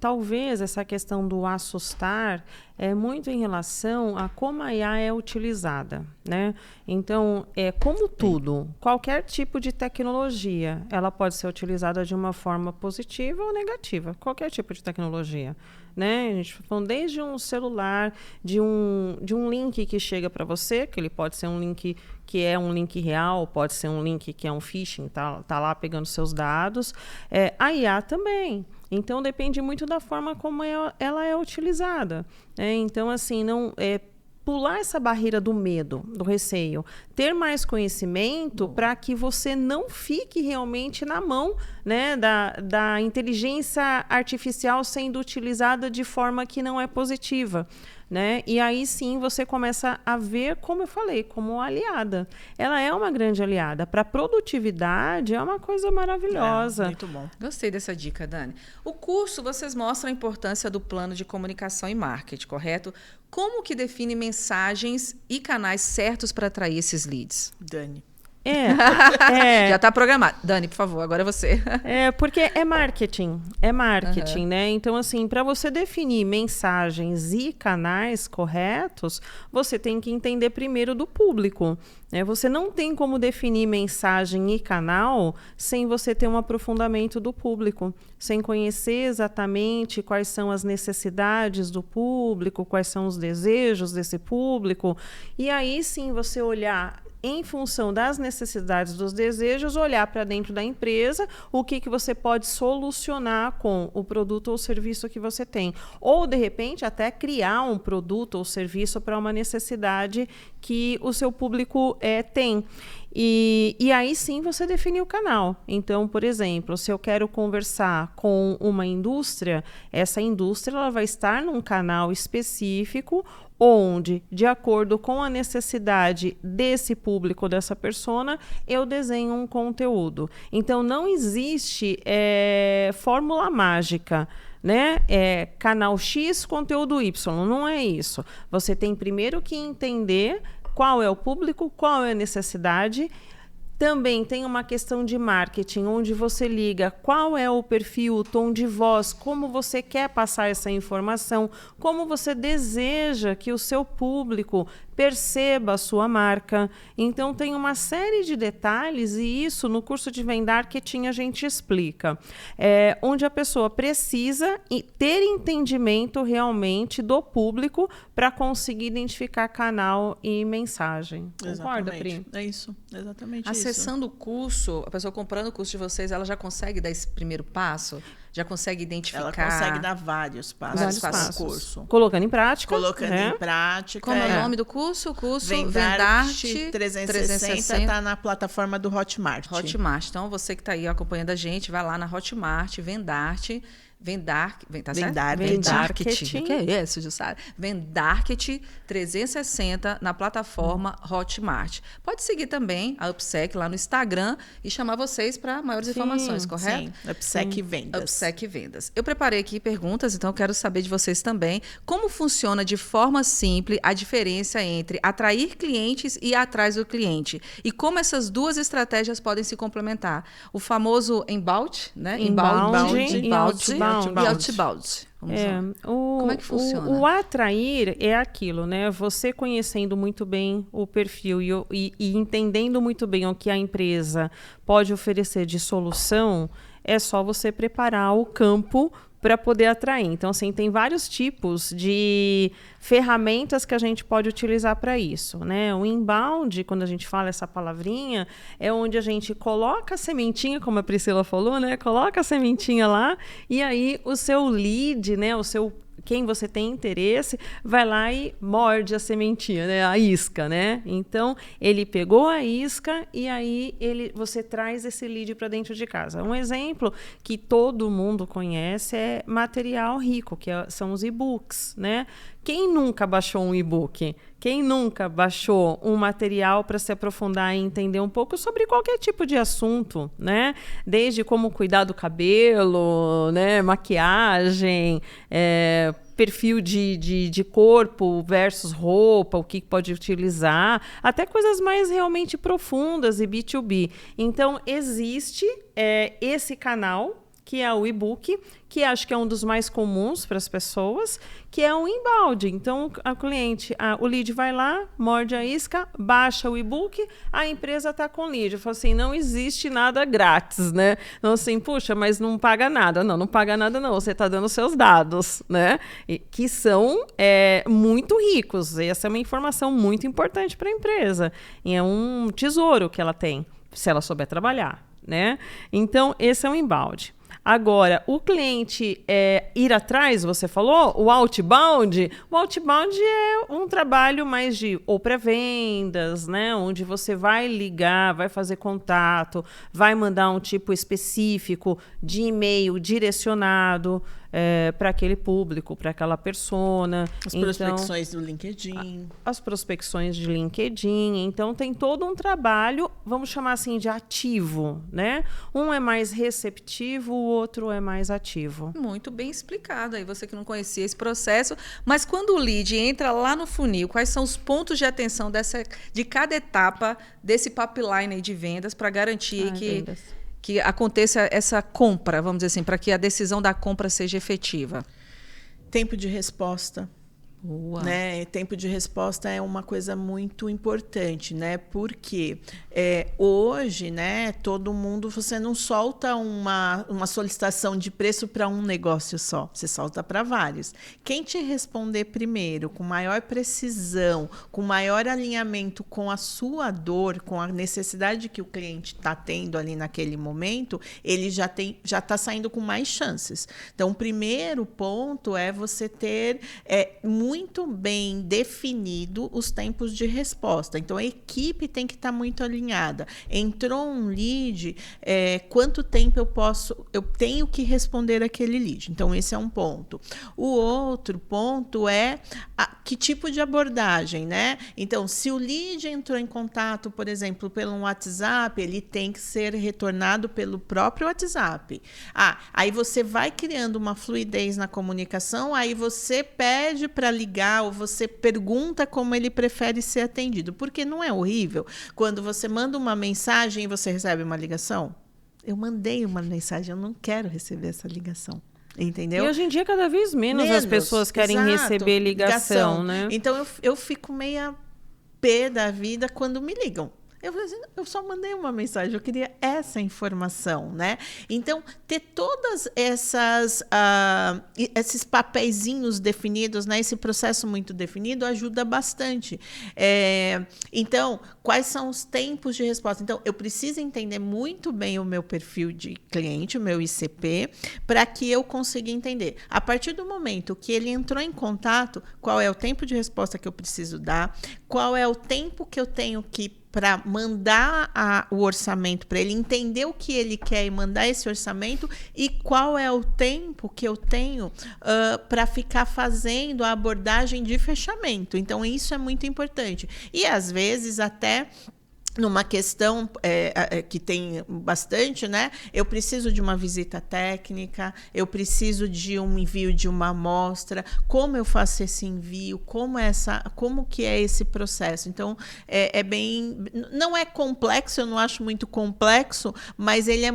talvez essa questão do assustar é muito em relação a como a IA é utilizada, né? Então, como tudo, qualquer tipo de tecnologia, ela pode ser utilizada de uma forma positiva ou negativa, qualquer tipo de tecnologia. Né? A gente falou desde um celular, de um link que chega para você, que ele pode ser um link que é um link real, pode ser um link que é um phishing, tá lá pegando seus dados. A IA também. Então, depende muito da forma como ela é utilizada. Então, assim, pular essa barreira do medo, do receio, ter mais conhecimento para que você não fique realmente na mão, né, da inteligência artificial sendo utilizada de forma que não é positiva. Né? E aí sim você começa a ver, como eu falei, como aliada. Ela é uma grande aliada. Para produtividade é uma coisa maravilhosa. Muito bom. Gostei dessa dica, Dani. O curso, vocês mostram a importância do plano de comunicação e marketing, correto? Como que define mensagens e canais certos para atrair esses leads? Dani. Já está programado. Dani, por favor, agora é você. Porque é marketing, né? Então, assim, para você definir mensagens e canais corretos, você tem que entender primeiro do público, né? Você não tem como definir mensagem e canal sem você ter um aprofundamento do público, sem conhecer exatamente quais são as necessidades do público, quais são os desejos desse público, e aí sim você olhar em função das necessidades, dos desejos, olhar para dentro da empresa o que você pode solucionar com o produto ou serviço que você tem. Ou, de repente, até criar um produto ou serviço para uma necessidade que o seu público tem. E aí sim você define o canal. Então, por exemplo, se eu quero conversar com uma indústria, essa indústria ela vai estar num canal específico onde, de acordo com a necessidade desse público, dessa persona, eu desenho um conteúdo. Então, não existe fórmula mágica, né? Canal X, conteúdo Y. Não é isso. Você tem primeiro que entender qual é o público, qual é a necessidade. Também tem uma questão de marketing, onde você liga qual é o perfil, o tom de voz, como você quer passar essa informação, como você deseja que o seu público perceba a sua marca. Então, tem uma série de detalhes, e isso no curso de Vendarketing a gente explica, onde a pessoa precisa ter entendimento realmente do público para conseguir identificar canal e mensagem. Concorda, Pri? É isso, exatamente Acessando o curso, a pessoa comprando o curso de vocês, ela já consegue dar esse primeiro passo? Já consegue identificar? Ela consegue dar vários passos no curso. Colocando em prática. Em prática. Como é o nome do curso? O curso Vendarketing 360 está na plataforma do Hotmart. Então, você que está aí acompanhando a gente, vai lá na Hotmart, Vendarketing. O que é isso, Jussara? Vendarketing 360 na plataforma Hotmart. Pode seguir também a UPSEC lá no Instagram e chamar vocês para maiores informações, correto? Sim, UPSEC Vendas. UPSEC Vendas. Eu preparei aqui perguntas, então eu quero saber de vocês também como funciona de forma simples a diferença entre atrair clientes e ir atrás do cliente e como essas duas estratégias podem se complementar. O famoso inbound, né? Inbound e outbound. Como é que funciona? O atrair é aquilo, né? Você conhecendo muito bem o perfil e entendendo muito bem o que a empresa pode oferecer de solução, é só você preparar o campo para poder atrair. Então, assim, tem vários tipos de ferramentas que a gente pode utilizar para isso, né? O inbound, quando a gente fala essa palavrinha, é onde a gente coloca a sementinha, como a Priscila falou, né? Coloca a sementinha lá e aí o seu lead, né? Quem você tem interesse, vai lá e morde a sementinha, né? A isca, né? Então, ele pegou a isca e aí você traz esse lead para dentro de casa. Um exemplo que todo mundo conhece é material rico, são os e-books, né? Quem nunca baixou um e-book? Quem nunca baixou um material para se aprofundar e entender um pouco sobre qualquer tipo de assunto, né? Desde como cuidar do cabelo, né? Maquiagem, perfil de corpo versus roupa, o que pode utilizar, até coisas mais realmente profundas e B2B. Então, existe esse canal, que é o e-book, que acho que é um dos mais comuns para as pessoas, que é um inbound. Então, o lead vai lá, morde a isca, baixa o e-book, a empresa está com o lead. Eu falo assim, não existe nada grátis, né? Não assim, puxa, mas não paga nada. Não paga nada não, você está dando seus dados, né? Que são muito ricos. Essa é uma informação muito importante para a empresa. E é um tesouro que ela tem, se ela souber trabalhar, né? Então, esse é o inbound. Agora, o cliente ir atrás, você falou, o outbound é um trabalho mais de ou pré-vendas, né? Onde você vai ligar, vai fazer contato, vai mandar um tipo específico de e-mail direcionado para aquele público, para aquela persona. As prospecções do LinkedIn. As prospecções de LinkedIn. Então, tem todo um trabalho, vamos chamar assim, de ativo, né? Um é mais receptivo, o outro é mais ativo. Muito bem explicado aí, você que não conhecia esse processo. Mas quando o lead entra lá no funil, quais são os pontos de atenção de cada etapa desse pipeline aí de vendas para garantir que aconteça essa compra, vamos dizer assim, para que a decisão da compra seja efetiva? Tempo de resposta. Boa. Né? Tempo de resposta é uma coisa muito importante, né? Porque hoje, né, todo mundo, você não solta uma solicitação de preço para um negócio só, você solta para vários. Quem te responder primeiro, com maior precisão, com maior alinhamento com a sua dor, com a necessidade que o cliente está tendo ali naquele momento, ele já está saindo com mais chances. Então, o primeiro ponto é você ter muito bem definido os tempos de resposta. Então, a equipe tem que estar muito alinhada. Entrou um lead, quanto tempo eu tenho que responder aquele lead? Então, esse é um ponto. O outro ponto é que tipo de abordagem, né? Então, se o lead entrou em contato, por exemplo, pelo WhatsApp, ele tem que ser retornado pelo próprio WhatsApp. Aí você vai criando uma fluidez na comunicação, aí você pede para ligar ou você pergunta como ele prefere ser atendido. Porque não é horrível quando você manda uma mensagem e você recebe uma ligação? Eu mandei uma mensagem, eu não quero receber essa ligação. Entendeu? E hoje em dia, cada vez menos as pessoas querem receber ligação, né? Então, eu fico meia pé da vida quando me ligam. Eu falei assim, eu só mandei uma mensagem, eu queria essa informação, né? Então, ter todas esses papeizinhos definidos, né? Esse processo muito definido ajuda bastante. Então, quais são os tempos de resposta? Então, eu preciso entender muito bem o meu perfil de cliente, o meu ICP, para que eu consiga entender. A partir do momento que ele entrou em contato, qual é o tempo de resposta que eu preciso dar, qual é o tempo que eu tenho que para mandar o orçamento para ele, entender o que ele quer e mandar esse orçamento, e qual é o tempo que eu tenho para ficar fazendo a abordagem de fechamento. Então, isso é muito importante. E, às vezes, até numa questão que tem bastante, né? Eu preciso de uma visita técnica, eu preciso de um envio de uma amostra, como eu faço esse envio, como que é esse processo. Então, não é complexo, eu não acho muito complexo, mas ele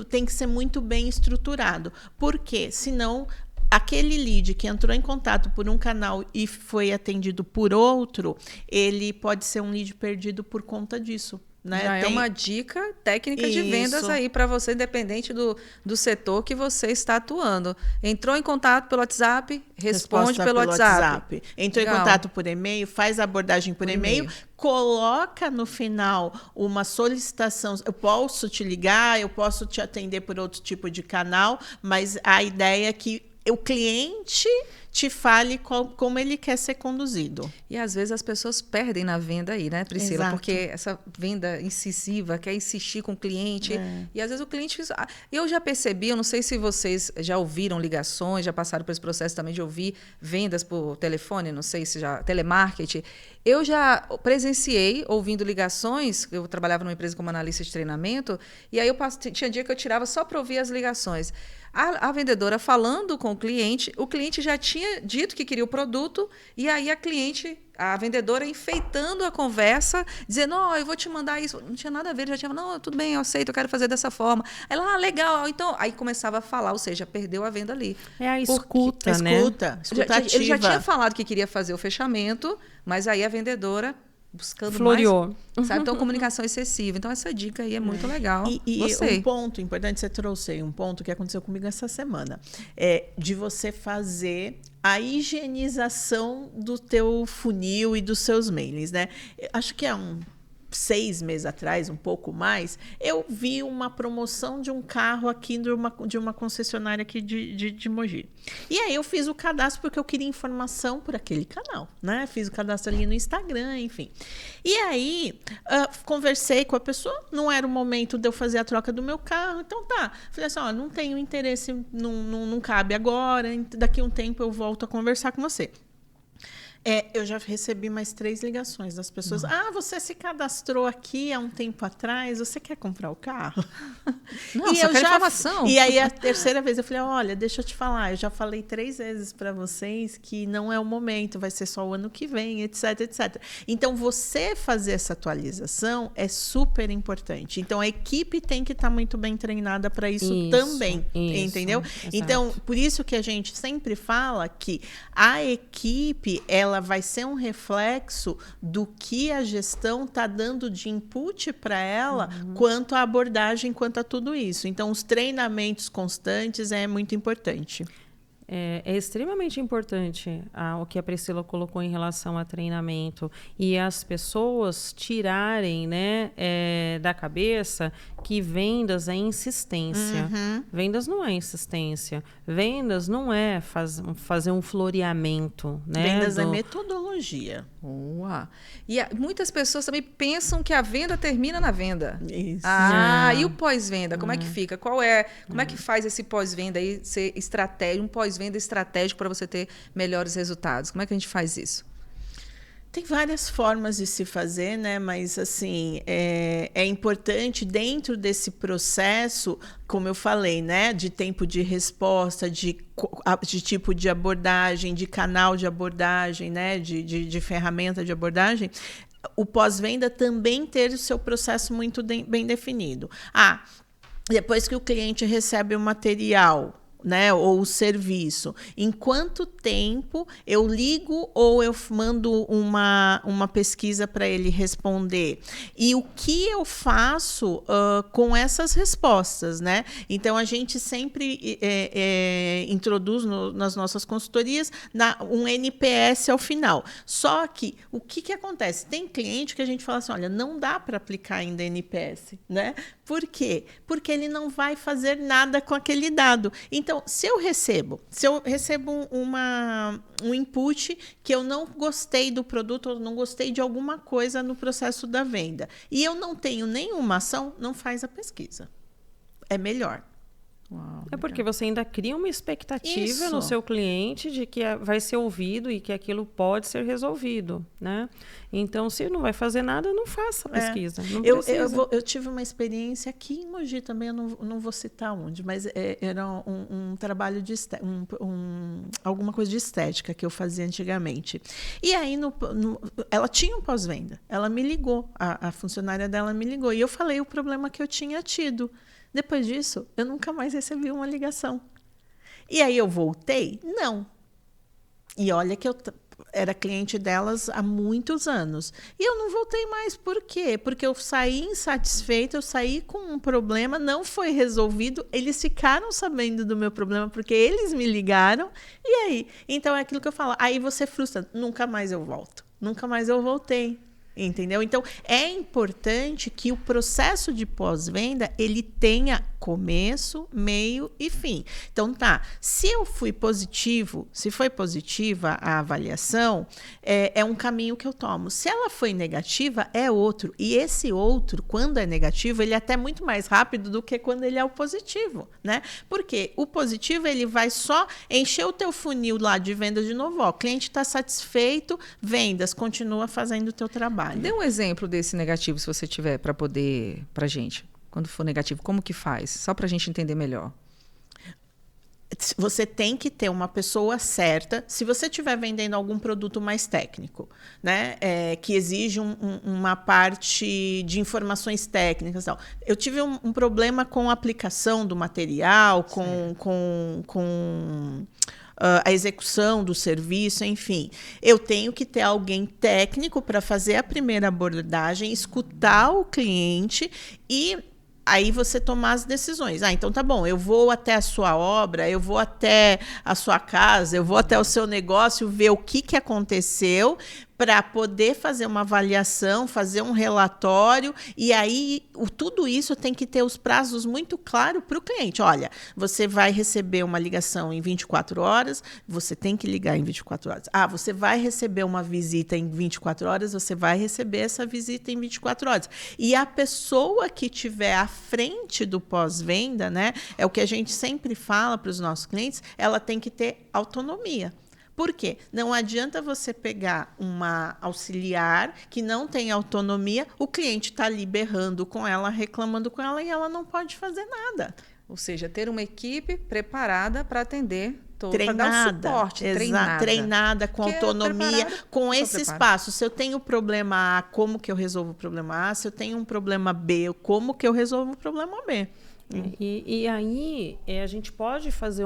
tem que ser muito bem estruturado. Por quê? Senão, aquele lead que entrou em contato por um canal e foi atendido por outro, ele pode ser um lead perdido por conta disso. Né? Já é uma dica técnica de vendas aí para você, independente do setor que você está atuando. Entrou em contato pelo WhatsApp, responde pelo WhatsApp. Entrou em contato por e-mail, faz a abordagem por e-mail, coloca no final uma solicitação. Eu posso te ligar, eu posso te atender por outro tipo de canal, mas a ideia é que o cliente te fale como ele quer ser conduzido. E às vezes as pessoas perdem na venda aí, né, Priscila? Exato. Porque essa venda incisiva, quer insistir com o cliente. E às vezes o cliente... Eu já percebi, eu não sei se vocês já ouviram ligações, já passaram por esse processo também de ouvir vendas por telefone, não sei se já... telemarketing. Eu já presenciei ouvindo ligações, eu trabalhava numa empresa como analista de treinamento, e aí tinha dia que eu tirava só para ouvir as ligações. A vendedora falando com o cliente já tinha dito que queria o produto, e aí a vendedora enfeitando a conversa, dizendo, eu vou te mandar isso. Não tinha nada a ver, já tinha, não, tudo bem, eu aceito, eu quero fazer dessa forma. Ela, legal, então... Aí começava a falar, ou seja, perdeu a venda ali. É a escuta, né? Escutativa. Ele já tinha falado que queria fazer o fechamento, mas aí a vendedora... buscando floreou. Mais, sabe? Então, comunicação excessiva. Então, essa dica aí é muito legal. E um ponto importante, você trouxe aí um ponto que aconteceu comigo essa semana, de você fazer a higienização do teu funil e dos seus mails, né? Acho que é um 6 meses atrás, um pouco mais, eu vi uma promoção de um carro aqui de uma concessionária aqui de Mogi. E aí eu fiz o cadastro porque eu queria informação por aquele canal, né? Fiz o cadastro ali no Instagram, enfim. E aí conversei com a pessoa, não era o momento de eu fazer a troca do meu carro, então tá. Falei assim, ó, não tenho interesse, não cabe agora, daqui a um tempo eu volto a conversar com você. Eu já recebi mais 3 ligações das pessoas. Você se cadastrou aqui há um tempo atrás, você quer comprar o carro? Nossa, eu quero informação. E aí, a terceira vez, eu falei, olha, deixa eu te falar, eu já falei 3 vezes para vocês que não é o momento, vai ser só o ano que vem, etc, etc. Então, você fazer essa atualização é super importante. Então, a equipe tem que estar muito bem treinada para isso também, entendeu? Exato. Então, por isso que a gente sempre fala que a equipe, ela vai ser um reflexo do que a gestão está dando de input para ela quanto à abordagem, quanto a tudo isso. Então, os treinamentos constantes é muito importante. É extremamente importante o que a Priscila colocou em relação a treinamento e as pessoas tirarem, né, da cabeça que vendas é insistência. Vendas não é insistência. Vendas não é fazer um floreamento. Né, vendas é metodologia. Boa. E muitas pessoas também pensam que a venda termina na venda. Isso. E o pós-venda? Como é que fica? Como é que faz esse pós-venda aí ser um pós-venda estratégico para você ter melhores resultados? Como é que a gente faz isso? Tem várias formas de se fazer, né? Mas assim, é importante dentro desse processo, como eu falei, né? De tempo de resposta, de tipo de abordagem, de canal de abordagem, né? De ferramenta de abordagem. O pós-venda também ter o seu processo muito bem definido. Depois que o cliente recebe o material, né, ou o serviço, em quanto tempo eu ligo ou eu mando uma pesquisa para ele responder? E o que eu faço com essas respostas, né? Então, a gente sempre introduz nas nossas consultorias um NPS ao final. Só que, o que acontece? Tem cliente que a gente fala assim, olha, não dá para aplicar ainda NPS, né? Por quê? Porque ele não vai fazer nada com aquele dado. Então, se eu recebo um input que eu não gostei do produto, ou não gostei de alguma coisa no processo da venda, e eu não tenho nenhuma ação, não faz a pesquisa. É melhor. Uau, porque você ainda cria uma expectativa no seu cliente de que vai ser ouvido e que aquilo pode ser resolvido, né? Então, se não vai fazer nada, não faça a pesquisa. Não precisa. Eu tive uma experiência aqui em Mogi também, eu não vou citar onde, mas era um trabalho de alguma coisa de estética que eu fazia antigamente. E aí, ela tinha um pós-venda. Ela me ligou, a funcionária dela me ligou, e eu falei o problema que eu tinha tido. Depois disso, eu nunca mais recebi uma ligação. E aí eu voltei? Não. E olha que eu era cliente delas há muitos anos. E eu não voltei mais. Por quê? Porque eu saí insatisfeita, eu saí com um problema, não foi resolvido. Eles ficaram sabendo do meu problema porque eles me ligaram. E aí? Então é aquilo que eu falo. Aí você frustra. Nunca mais eu volto. Nunca mais eu voltei. Entendeu? Então, é importante que o processo de pós-venda ele tenha começo, meio e fim. Então, se eu fui positivo, se foi positiva a avaliação, é um caminho que eu tomo. Se ela foi negativa, é outro. E esse outro, quando é negativo, ele é até muito mais rápido do que quando ele é o positivo, né? Porque o positivo, ele vai só encher o teu funil lá de venda de novo. O cliente está satisfeito, vendas, continua fazendo o teu trabalho. Dê um exemplo desse negativo, se você tiver, pra gente. Quando for negativo, como que faz? Só para a gente entender melhor. Você tem que ter uma pessoa certa. Se você estiver vendendo algum produto mais técnico, né, que exige uma parte de informações técnicas, tal. Eu tive um problema com a aplicação do material, com a execução do serviço, enfim. Eu tenho que ter alguém técnico para fazer a primeira abordagem, escutar o cliente e aí você tomar as decisões. Então tá bom, eu vou até a sua obra, eu vou até a sua casa, eu vou até o seu negócio, ver o que aconteceu, para poder fazer uma avaliação, fazer um relatório, e aí tudo isso tem que ter os prazos muito claros para o cliente. Olha, você vai receber uma ligação em 24 horas, você tem que ligar em 24 horas. Você vai receber uma visita em 24 horas, você vai receber essa visita em 24 horas. E a pessoa que estiver à frente do pós-venda, né, é o que a gente sempre fala para os nossos clientes, ela tem que ter autonomia. Por quê? Não adianta você pegar uma auxiliar que não tem autonomia, o cliente está ali berrando com ela, reclamando com ela e ela não pode fazer nada. Ou seja, ter uma equipe preparada para atender todo, para treinada, dar o suporte, treinada com Porque autonomia, com esse preparo. espaço. Se eu tenho problema A, como que eu resolvo o problema A? Se eu tenho um problema B, como que eu resolvo o problema B? E aí a gente pode fazer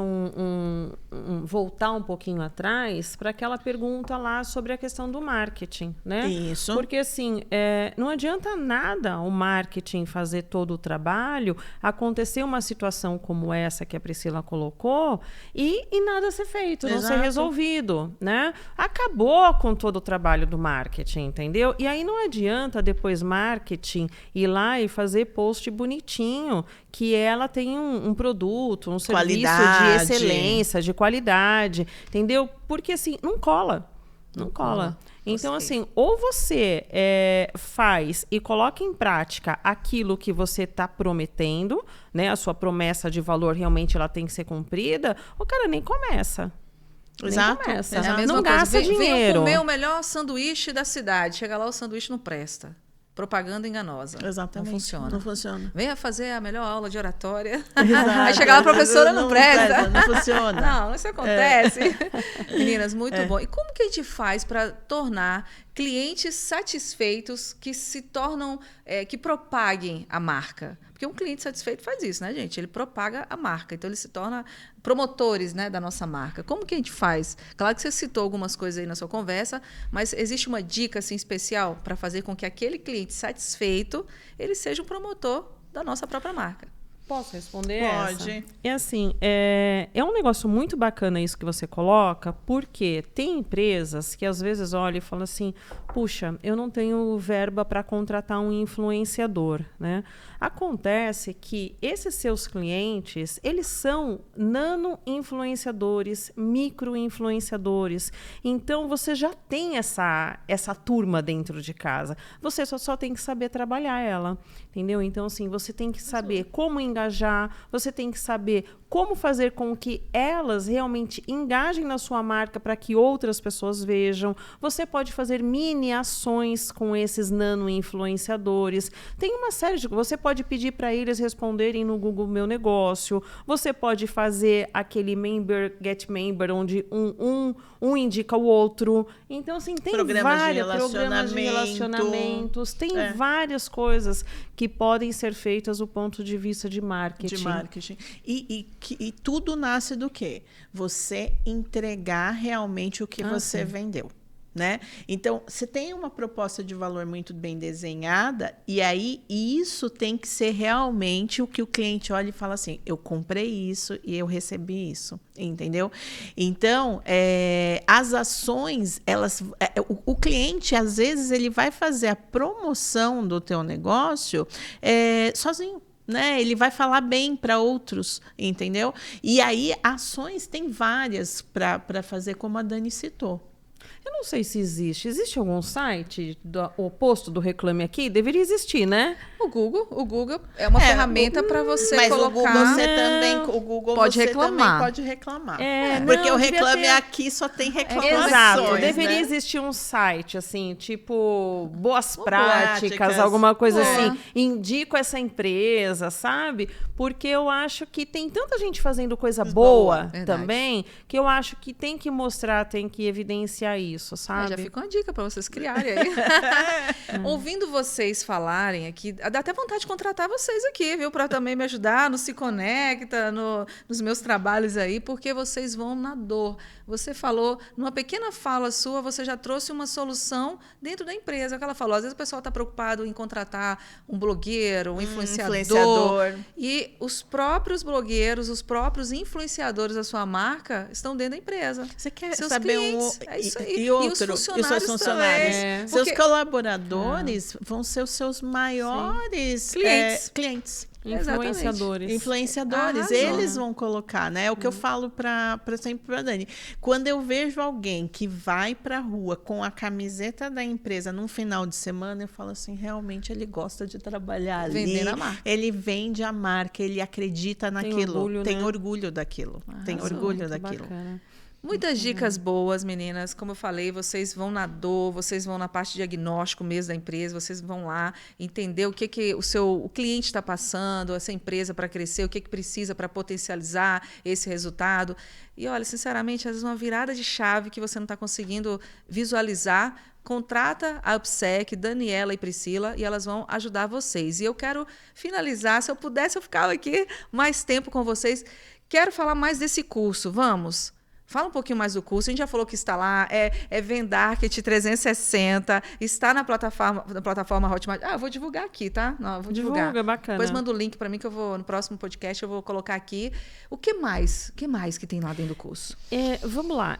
voltar um pouquinho atrás para aquela pergunta lá sobre a questão do marketing, né? Isso. Porque assim, não adianta nada o marketing fazer todo o trabalho, acontecer uma situação como essa que a Priscila colocou e nada ser feito, não ser resolvido, né? Acabou com todo o trabalho do marketing, entendeu? E aí não adianta depois marketing ir lá e fazer post bonitinho que ela tem um produto, um serviço de excelência, de qualidade, entendeu? Porque assim, não cola. Não cola. Então, assim, ou você faz e coloca em prática aquilo que você está prometendo, né? A sua promessa de valor realmente ela tem que ser cumprida, o cara nem começa. Exato. Nem começa. É a mesma não coisa. gasta dinheiro. Venham comer o melhor sanduíche da cidade. Chega lá, o sanduíche não presta. Propaganda enganosa. Exatamente. Não funciona. Não funciona. Venha fazer a melhor aula de oratória. Exato. Aí chega lá, a professora não presta. Não funciona. Não, isso acontece. Meninas, muito bom. E como que a gente faz para tornar clientes satisfeitos que se tornam, que propaguem a marca? Porque um cliente satisfeito faz isso, né, gente? Ele propaga a marca. Então, ele se torna promotores, né, da nossa marca. Como que a gente faz? Claro que você citou algumas coisas aí na sua conversa, mas existe uma dica assim, especial para fazer com que aquele cliente satisfeito ele seja um promotor da nossa própria marca? Posso responder Pode. essa? É assim, é um negócio muito bacana isso que você coloca, porque tem empresas que às vezes olham e falam assim, puxa, eu não tenho verba para contratar um influenciador, né? Acontece que esses seus clientes, eles são nano-influenciadores, micro-influenciadores. Então, você já tem essa turma dentro de casa. Você só tem que saber trabalhar ela, entendeu? Então, assim, você tem que saber como engajar, você tem que saber como fazer com que elas realmente engajem na sua marca para que outras pessoas vejam. Você pode fazer mini ações com esses nano-influenciadores. Tem uma série de... Você pode pedir para eles responderem no Google Meu Negócio. Você pode fazer aquele member, get member, onde um indica o outro. Então, assim, tem vários programas de relacionamentos. Tem várias coisas que podem ser feitas do ponto de vista de marketing. E tudo nasce do quê? Você entregar realmente o que você vendeu, né? Então, você tem uma proposta de valor muito bem desenhada e aí isso tem que ser realmente o que o cliente olha e fala assim, eu comprei isso e eu recebi isso, entendeu? Então, as ações, o cliente, às vezes, ele vai fazer a promoção do teu negócio sozinho. Né? Ele vai falar bem para outros, entendeu? E aí, ações tem várias para fazer, como a Dani citou. Eu não sei se existe. Existe algum site oposto do Reclame Aqui? Deveria existir, né? O Google é uma ferramenta para você mas colocar... o Google pode você reclamar. também pode reclamar. Porque o Reclame Aqui só tem reclamações. Exato. Deveria né? existir um site, assim, tipo Boas Práticas, alguma coisa assim. Indico essa empresa, sabe? Porque eu acho que tem tanta gente fazendo coisa boa também, que eu acho que tem que mostrar, tem que evidenciar isso, sabe? Já fica uma dica para vocês criarem aí. Ouvindo vocês falarem aqui, dá até vontade de contratar vocês aqui, viu? Para também me ajudar no Se Conecta, nos meus trabalhos aí, porque vocês vão na dor. Você falou, numa pequena fala sua, você já trouxe uma solução dentro da empresa. Que ela falou, às vezes o pessoal está preocupado em contratar um blogueiro, um influenciador. E os próprios blogueiros, os próprios influenciadores da sua marca estão dentro da empresa. Você quer seus saber clientes, é isso aí. E outro, os funcionários, seus funcionários. Seus Porque colaboradores vão ser os seus maiores clientes. Influenciadores, eles vão colocar, né? É o que eu falo sempre para Dani. Quando eu vejo alguém que vai para a rua com a camiseta da empresa num final de semana, eu falo assim, realmente ele gosta de trabalhar ali. Vendendo a marca. Ele vende a marca, ele acredita naquilo. Orgulho, tem né? orgulho daquilo. Tem orgulho daquilo. Bacana. Muitas dicas boas, meninas. Como eu falei, vocês vão na dor, vocês vão na parte de diagnóstico mesmo da empresa, vocês vão lá entender o que o cliente está passando, essa empresa para crescer, o que precisa para potencializar esse resultado. E olha, sinceramente, às vezes uma virada de chave que você não está conseguindo visualizar, contrata a UpSec, Daniela e Priscila, e elas vão ajudar vocês. E eu quero finalizar, se eu pudesse, eu ficava aqui mais tempo com vocês. Quero falar mais desse curso, vamos? Fala um pouquinho mais do curso. A gente já falou que está lá, é Vendarket 360, está na plataforma Hotmart. Eu vou divulgar aqui, tá? Não, eu vou divulgar. Divulga, bacana. Depois manda o link para mim que eu vou, no próximo podcast, eu vou colocar aqui. O que mais? O que mais que tem lá dentro do curso? Vamos lá.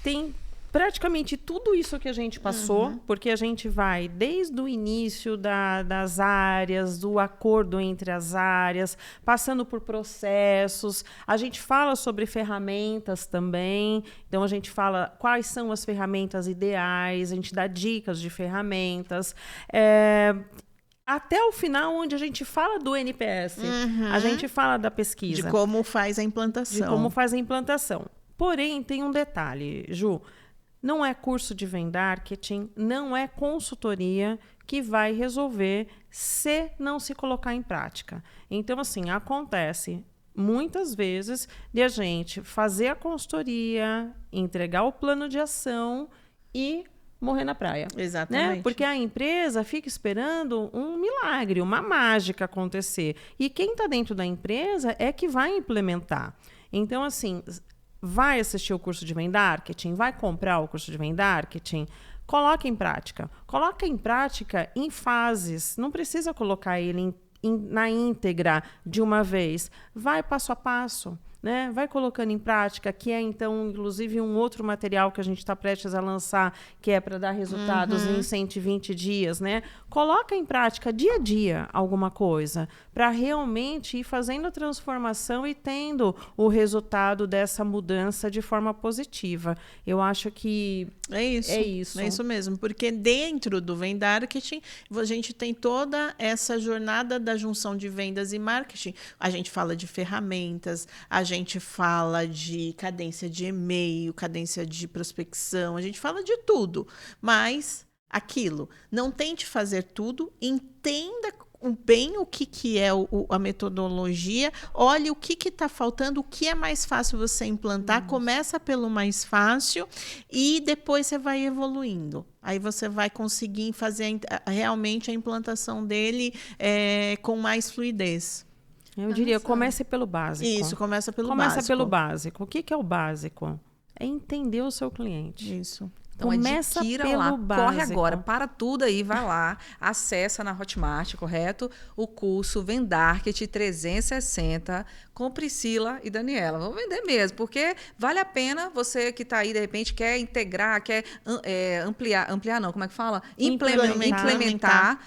Tem praticamente tudo isso que a gente passou, porque a gente vai desde o início das áreas, do acordo entre as áreas, passando por processos. A gente fala sobre ferramentas também. Então, a gente fala quais são as ferramentas ideais, a gente dá dicas de ferramentas. Até o final, onde a gente fala do NPS, a gente fala da pesquisa. De como faz a implantação. Porém, tem um detalhe, Ju. Não é curso de Vendarketing, não é consultoria que vai resolver se não se colocar em prática. Então, assim, acontece muitas vezes de a gente fazer a consultoria, entregar o plano de ação e morrer na praia. Exatamente. Né? Porque a empresa fica esperando um milagre, uma mágica acontecer. E quem está dentro da empresa é que vai implementar. Então, assim, vai assistir o curso de Vendarketing, vai comprar o curso de Vendarketing, coloca em prática. Coloca em prática em fases. Não precisa colocar ele na íntegra de uma vez. Vai passo a passo. Né? Vai colocando em prática, que é, então, inclusive, um outro material que a gente está prestes a lançar, que é para dar resultados em 120 dias. Né? Coloca em prática, dia a dia, alguma coisa, para realmente ir fazendo a transformação e tendo o resultado dessa mudança de forma positiva. Eu acho que é isso. É isso mesmo, porque dentro do Vendarketing, a gente tem toda essa jornada da junção de vendas e marketing. A gente fala de ferramentas, a gente fala de cadência de e-mail, cadência de prospecção, a gente fala de tudo. Mas aquilo, não tente fazer tudo, entenda bem o que é a metodologia, olhe o que está faltando, o que é mais fácil você implantar, começa pelo mais fácil e depois você vai evoluindo. Aí você vai conseguir fazer realmente a implantação dele com mais fluidez. Eu diria, comece pelo básico. Isso, começa pelo básico. O que é o básico? É entender o seu cliente. Isso. Então, começa pelo lá, básico. Corre agora, para tudo aí, vai lá, acessa na Hotmart, correto? O curso Vendarket 360 com Priscila e Daniela. Vamos vender mesmo, porque vale a pena você que está aí, de repente, quer integrar, quer ampliar não, como é que fala? Implementar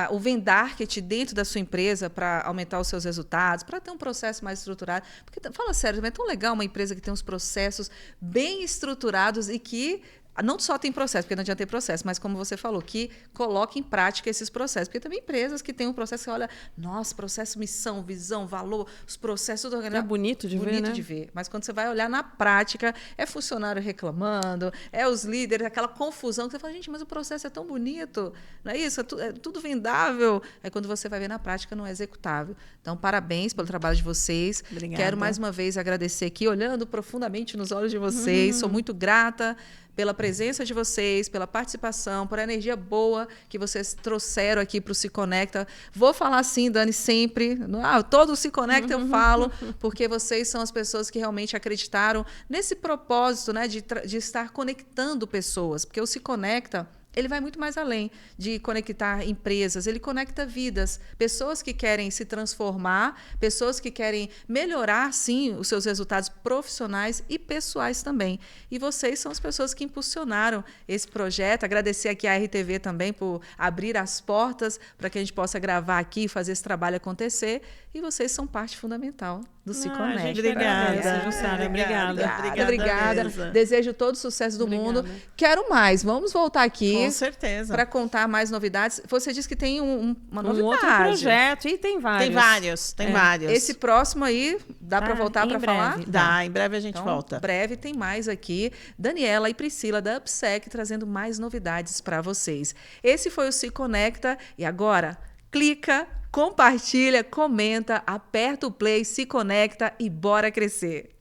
o Vendarket dentro da sua empresa para aumentar os seus resultados, para ter um processo mais estruturado. Porque, fala sério, é tão legal uma empresa que tem uns processos bem estruturados e que não só tem processo, porque não adianta ter processo, mas como você falou, que coloque em prática esses processos. Porque também empresas que têm um processo que olha, nossa, processo, missão, visão, valor, os processos tudo organizado. É bonito de ver, né? Bonito de ver. Mas quando você vai olhar na prática, é funcionário reclamando, é os líderes, aquela confusão que você fala, gente, mas o processo é tão bonito, não é isso? É tudo vendável. Aí quando você vai ver na prática, não é executável. Então, parabéns pelo trabalho de vocês. Obrigada. Quero mais uma vez agradecer aqui, olhando profundamente nos olhos de vocês. Sou muito grata pela presença de vocês, pela participação, por a energia boa que vocês trouxeram aqui para o Se Conecta. Vou falar assim, Dani, sempre. Todo o Se Conecta eu falo, porque vocês são as pessoas que realmente acreditaram nesse propósito, né, de estar conectando pessoas. Porque o Se Conecta, ele vai muito mais além de conectar empresas, ele conecta vidas, pessoas que querem se transformar, pessoas que querem melhorar, sim, os seus resultados profissionais e pessoais também. E vocês são as pessoas que impulsionaram esse projeto. Agradecer aqui à RTV também por abrir as portas para que a gente possa gravar aqui e fazer esse trabalho acontecer. E vocês são parte fundamental do Se Conecta. Obrigada, Jussara. Obrigada. Desejo todo o sucesso do mundo. Quero mais. Vamos voltar aqui. Com certeza. Para contar mais novidades. Você disse que tem uma novidade. Um outro projeto. E tem vários. Tem vários. Esse próximo aí, dá para voltar para falar? Dá, em breve a gente volta. Em breve tem mais aqui. Daniela e Priscila da UpSec trazendo mais novidades para vocês. Esse foi o Se Conecta. E agora, clica, compartilha, comenta, aperta o play, se conecta e bora crescer.